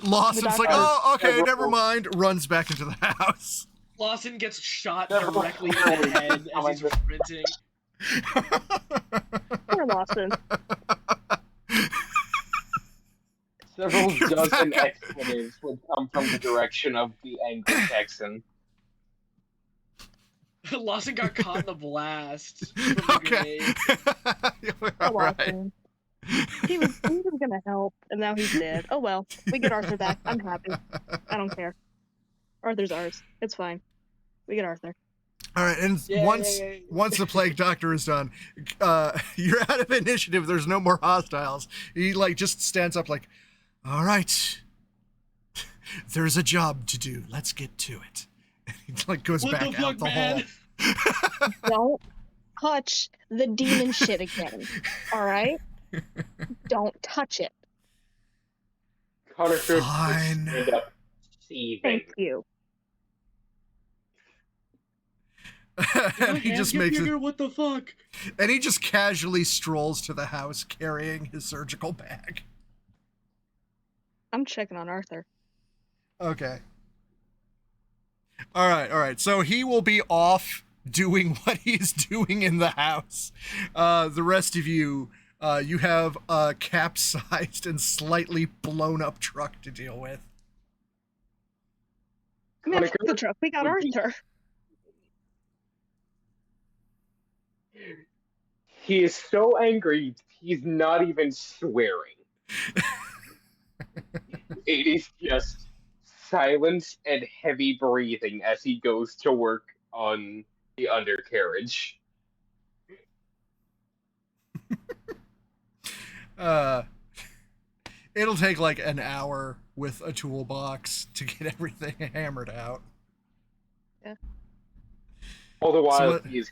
Lawson's like, doctor- oh, okay, never mind. Runs back into the house. Lawson gets shot directly in the head as he's sprinting. Poor Lawson. Several You're dozen back up. expletives would come from the direction of the angry Texan. Lawson got caught in the blast. From the Okay. Poor All right. Lawson. He was gonna help, and now he's dead. Oh well, we get Arthur back. I'm happy. I don't care. Arthur's ours. It's fine. We get Arthur. All right, and Yay. once the plague doctor is done, you're out of initiative. There's no more hostiles. He like just stands up like, all right, there's a job to do. Let's get to it. And he like goes What back the out fuck, the man? hall. Don't touch the demon shit again. All right? Don't touch it. Connor should Fine. stand up, seething. Thank you. And he just makes it, What the fuck? and he just casually strolls to the house carrying his surgical bag. I'm checking on Arthur. Okay. All right. So he will be off doing what he's doing in the house. The rest of you, you have a capsized and slightly blown up truck to deal with. I mean, fuck the truck. We got Arthur. He is so angry, he's not even swearing. It is just silence and heavy breathing as he goes to work on the undercarriage. It'll take like an hour with a toolbox to get everything hammered out. All the while, So what- he is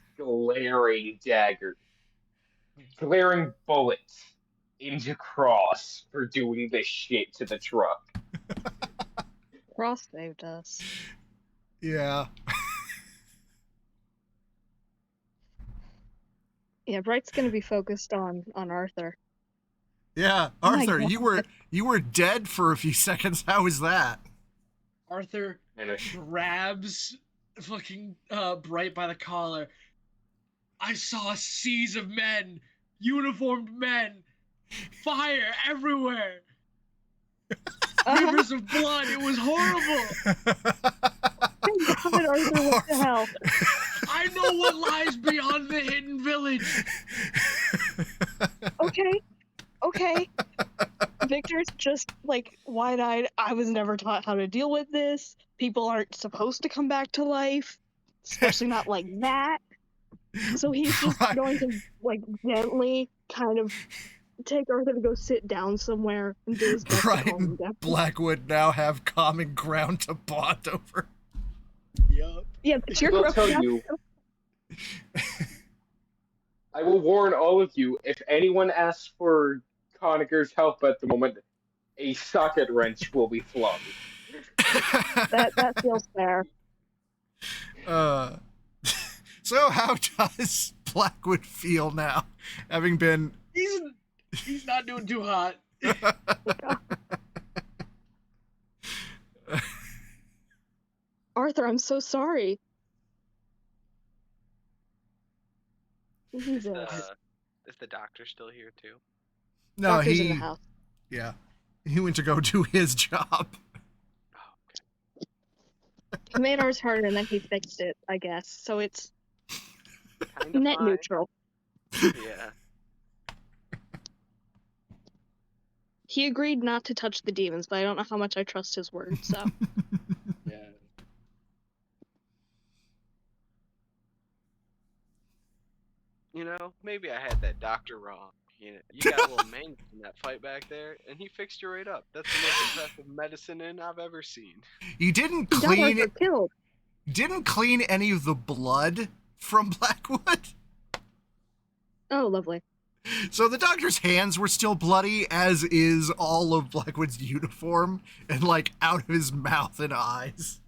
glaring bullets into Cross for doing this shit to the truck. Ross saved us. Yeah. Yeah, Bright's gonna be focused on Arthur. Yeah, Oh my Arthur, God. you were dead for a few seconds. How was that? Arthur And grabs fucking Bright by the collar. I saw seas of men, uniformed men, fire everywhere, rivers of blood. It was horrible. Thank God Arthur went to hell. I know what lies beyond the hidden village. Okay. Victor's just like wide-eyed. I was never taught how to deal with this. People aren't supposed to come back to life. especially not like that. So he's just Right. going to like gently kind of take Arthur to go sit down somewhere and do his best to Bright calm him and down. Blackwood now have common ground to bond over. Yup. Yeah, but you're I will corrupt. tell you. I will warn all of you, if anyone asks for Conacher's help at the moment, a socket wrench will be flung. That feels fair. So how does Blackwood feel now, having been? He's not doing too hot. Arthur, I'm so sorry. Jesus. Is the doctor still here too? No, Doctor's in the house. Yeah, he went to go do his job. Oh, He made ours harder and then he fixed it, I guess. So it's okay. Kind of net fine. neutral. Yeah. He agreed not to touch the demons, but I don't know how much I trust his word, so. Yeah. You know, maybe I had that doctor wrong. You know, you got a little mangy in that fight back there, and he fixed you right up. That's the most impressive medicine I've ever seen. You didn't He got clean Arthur killed. didn't clean any of the blood from Blackwood. Oh, lovely. So the doctor's hands were still bloody, as is all of Blackwood's uniform, and like out of his mouth and eyes.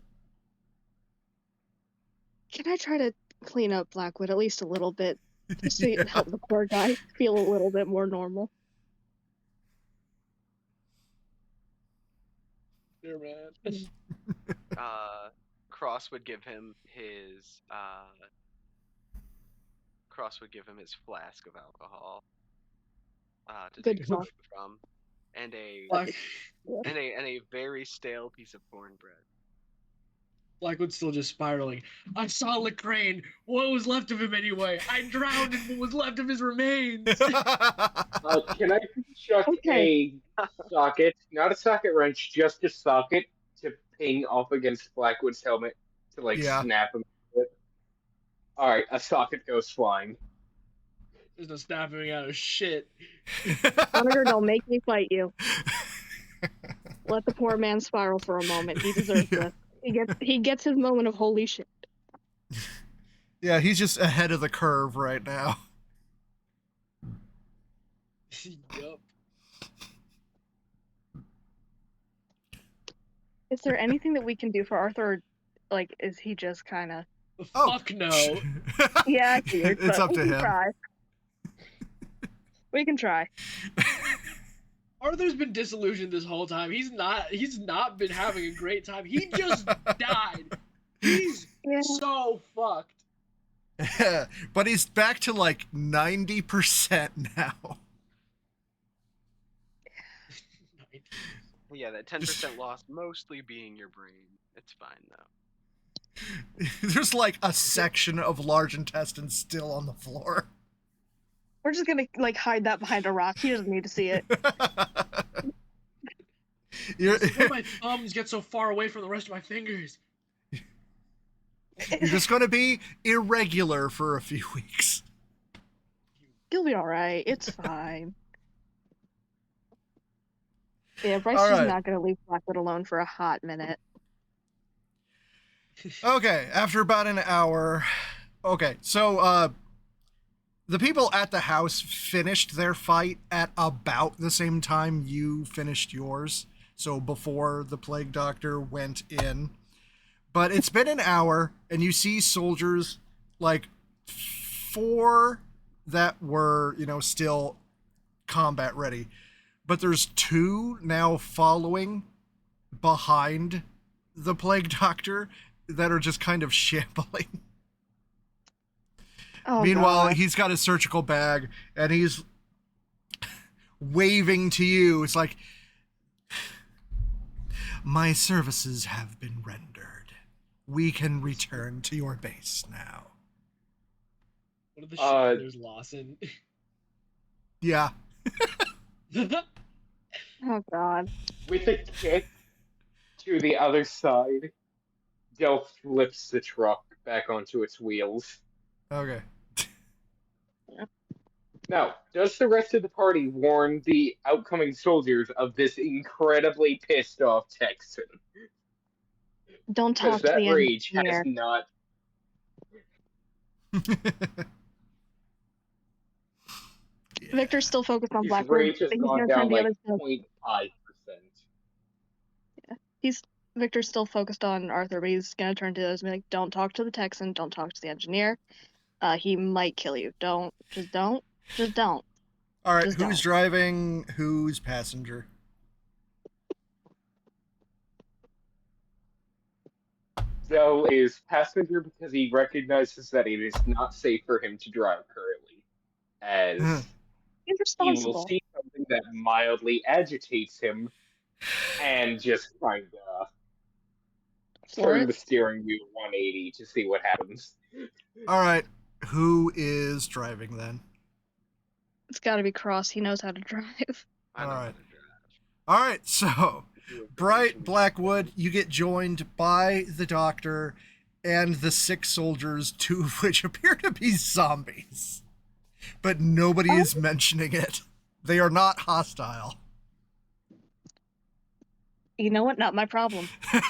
Can I try to clean up Blackwood at least a little bit? Just to Yeah. help the poor guy feel a little bit more normal. Sure, man. Cross would give him his flask of alcohol to Good take a call. sip from, and Black, a very stale piece of cornbread. Blackwood's still just spiraling. I saw Lecraine. What was left of him anyway? I drowned in what was left of his remains. Can I chuck Okay. a socket, not a socket wrench, just a socket to ping off against Blackwood's helmet to Yeah. snap him with? Alright, a socket goes flying. There's no snapping out of shit. Conacher, don't make me fight you. Let the poor man spiral for a moment. He deserves Yeah. this. He gets his moment of holy shit. Yeah, he's just ahead of the curve right now. Yup. Is there anything that we can do for Arthur? Or, like, is he just kind of? Fuck no. Yeah, I figured, It's but up to we can him. try. We can try. Arthur's been disillusioned this whole time. He's not been having a great time. He just died. He's Yeah. so fucked. But he's back to like 90% now. Yeah, that 10% loss mostly being your brain. It's fine though. There's like a section of large intestine still on the floor. We're just gonna like hide that behind a rock. He doesn't need to see it. You're, Why my thumbs get so far away from the rest of my fingers? you're just going to be irregular for a few weeks. He'll be all right. It's fine. Yeah, Bryce All is right. not gonna leave Blackwood alone for a hot minute. Okay, after about an hour. Okay, so the people at the house finished their fight at about the same time you finished yours. So before the plague doctor went in. But it's been an hour, and you see soldiers, like 4 that were, still combat ready. But there's 2 now following behind the plague doctor that are just kind of shambling. Oh, Meanwhile, God. he's got a surgical bag, and he's waving to you. It's like, my services have been rendered. We can return to your base now. What are the shoulders, Lawson? Yeah. Oh, God. With a kick to the other side, Del flips the truck. back onto its wheels. Okay. Now, does the rest of the party warn the outcoming soldiers of this incredibly pissed off Texan? Don't Because talk to that the rage has engineer. not. Victor's still focused on His Blackwood, rage has but he's gone gonna turn down the like others to 0.5%. Victor's still focused on Arthur, but he's gonna turn to those and be like, "Don't talk to the Texan. Don't talk to the engineer. He might kill you. Don't. Just don't. Just don't." All right, Just who's don't. driving? Who's passenger? Zell is passenger because he recognizes that it is not safe for him to drive currently, as He's he will responsible. see something that mildly agitates him and just kind of For turn it. the steering wheel 180 to see what happens. All right, who is driving then? It's got to be Cross. He knows how to drive. I know All how right. to drive. All right, so You Bright information Blackwood, you get joined by the doctor and the 6 soldiers, 2 of which appear to be zombies. But nobody is mentioning it. They are not hostile. You know what? Not my problem. Not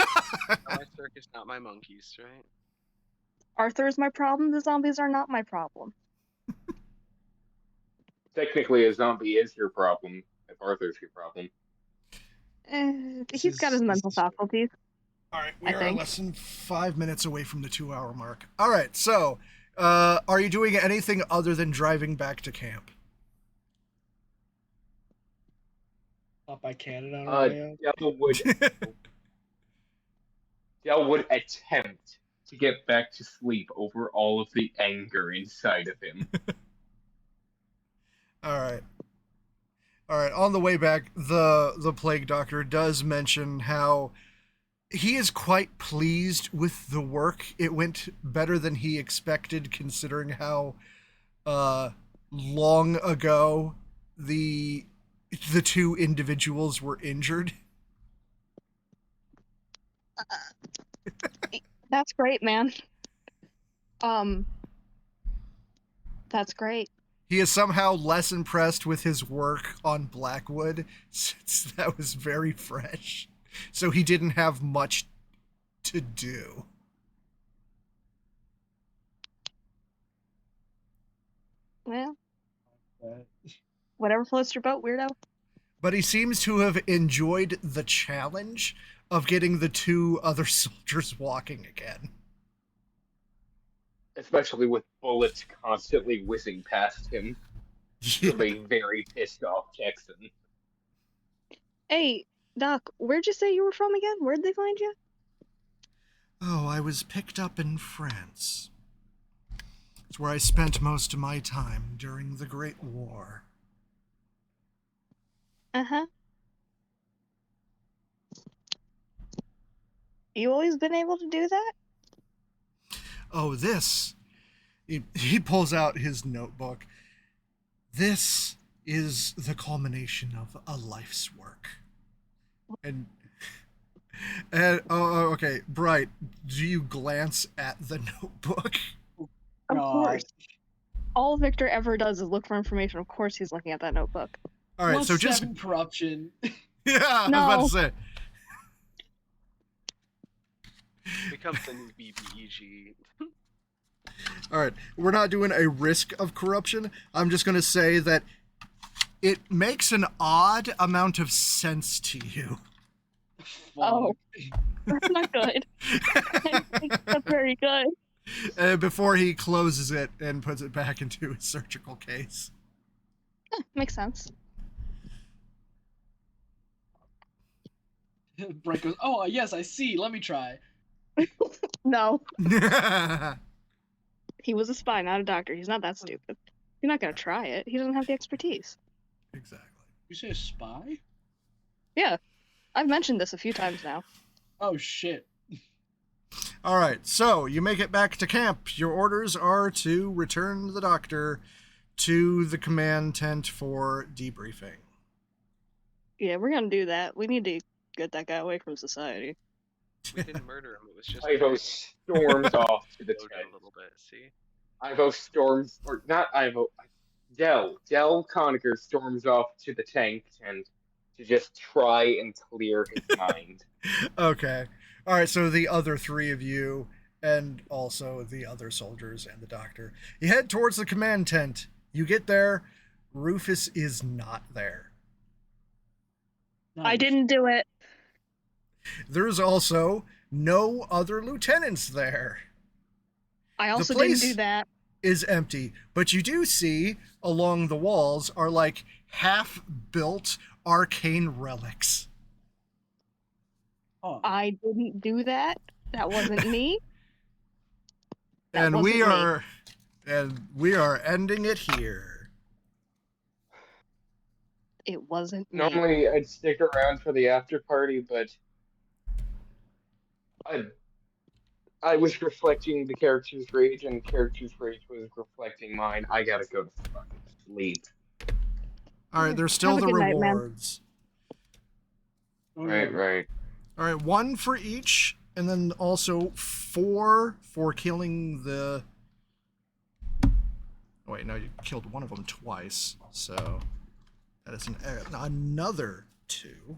my circus, not my monkeys, right? Arthur is my problem. The zombies are not my problem. Technically, a zombie is your problem if Arthur's your problem. He's got his mental faculties. All right, we I are think. less than 5 minutes away from the 2-hour mark. All right, so are you doing anything other than driving back to camp? Up by Canada on our way out. Dell would attempt to get back to sleep over all of the anger inside of him. All right. All right, on the way back, the plague doctor does mention how he is quite pleased with the work. It went better than he expected, considering how long ago the 2 individuals were injured. That's great, man. That's great. He is somehow less impressed with his work on Blackwood since that was very fresh. So he didn't have much to do. Well, whatever floats your boat, weirdo. But he seems to have enjoyed the challenge of getting the 2 other soldiers walking again. Especially with bullets constantly whizzing past him from a very pissed off Texan. Hey, Doc, where'd you say you were from again? Where'd they find you? Oh, I was picked up in France. It's where I spent most of my time during the Great War. Uh-huh. You always been able to do that? Oh, this. He pulls out his notebook. This is the culmination of a life's work. And okay, Bright, do you glance at the notebook? Of course. All Victor ever does is look for information. Of course he's looking at that notebook. All right, so just 7 corruption. yeah, No. I was about to say. Becomes the new BBEG. All right, we're not doing a risk of corruption. I'm just going to say that it makes an odd amount of sense to you. Oh, that's not good. I think that's very good. Before he closes it and puts it back into his surgical case. Makes sense. Bright goes, oh, yes, I see. Let me try. No. He was a spy, not a doctor. He's not that stupid. You're not going to try it. He doesn't have the expertise. Exactly. You say a spy? Yeah. I've mentioned this a few times now. Oh, shit. All right, so you make it back to camp. Your orders are to return the doctor to the command tent for debriefing. Yeah, we're going to do that. We need to get that guy away from society. We didn't murder him. It was just Ivo storms off to the loaded tent. a little bit. See? Ivo storms, or not Ivo, Del Conacher storms off to the tank tent to just try and clear his mind. Okay. All right, so the other three of you, and also the other soldiers and the doctor, you head towards the command tent. You get there, Rufus is not there. I didn't do it. There's also no other lieutenants there. I also The didn't place do that. is empty, but you do see along the walls are like half-built arcane relics. Oh, I didn't do that. That wasn't me. That And wasn't we are ending it here. It wasn't me. Normally, I'd stick around for the after party, but I was reflecting the character's rage, and character's rage was reflecting mine. I gotta go to fucking sleep. All right, there's still Have a the good night, man. rewards. Right. All right, 1 for each, and then also 4 for killing the. Oh, wait, no, you killed one of them twice, so that is another 2.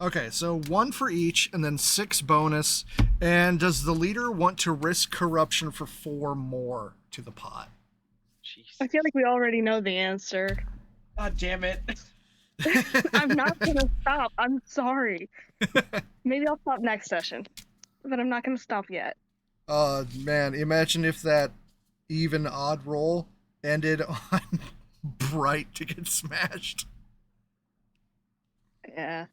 Okay, so 1 for each, and then 6 bonus. And does the leader want to risk corruption for 4 more to the pot? Jesus. I feel like we already know the answer. God damn it. I'm not gonna stop. I'm sorry. Maybe I'll stop next session, but I'm not gonna stop yet. Man, imagine if that even odd roll ended on Bright to get smashed. Yeah.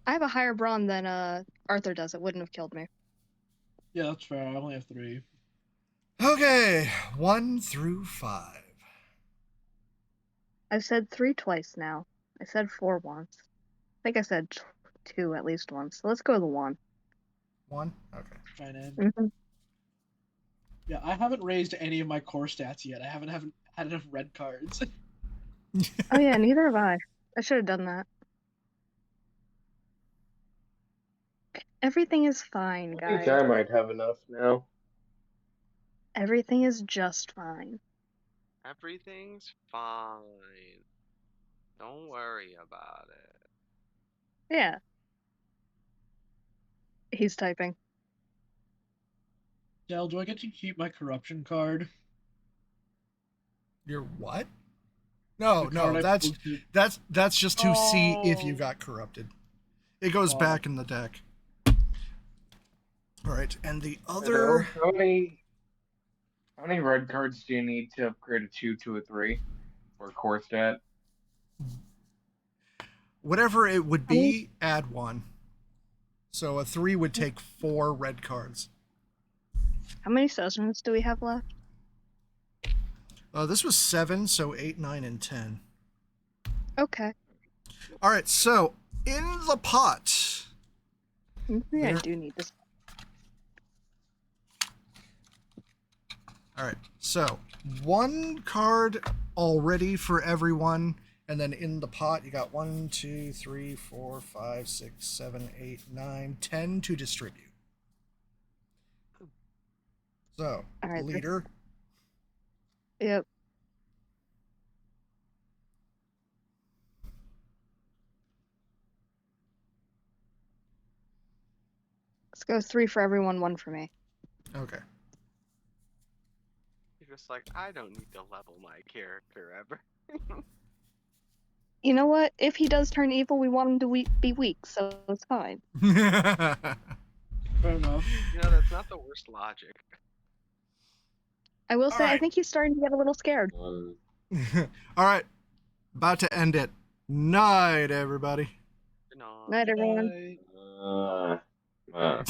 I have a higher brawn than Arthur does. It wouldn't have killed me. Yeah, that's fair. I only have 3. Okay, 1 through 5. I've said 3 twice now. I said 4 once. I think I said 2 at least once. So let's go with 1. 1? Okay. Fine, Ed. Mm-hmm. Yeah, I haven't raised any of my core stats yet. I haven't had enough red cards. Oh yeah, neither have I. I should have done that. Everything is fine, I think guys. I might have enough now. Everything is just fine. Everything's fine. Don't worry about it. Yeah. He's typing. Del, do I get to keep my corruption card? You're what? No, The card no, I that's posted- that's just to see if you Oh. got corrupted. It goes Oh. back in the deck. All right, and the Hello? other. How many red cards do you need to upgrade a 2 to a 3 for core stat? Whatever it would be, add 1. So a 3 would take 4 red cards. How many sessions do we have left? This was 7, so 8, 9, and 10. Okay. All right, so in the pot. Maybe I There- do need this. All right, so 1 card already for everyone, and then in the pot you got 1, 2, 3, 4, 5, 6, 7, 8, 9, 10 to distribute. So, All right, leader, Yep. Let's go 3 for everyone, 1 for me. okay. You're just like, I don't need to level my character ever. You know what? If he does turn evil, we want him to be weak, so it's fine. Fair enough. You know, that's not the worst logic. I will say, I Alright. think he's starting to get a little scared. All right, about to end it. Night, everybody. You know, Night, everyone. Bye. Uh,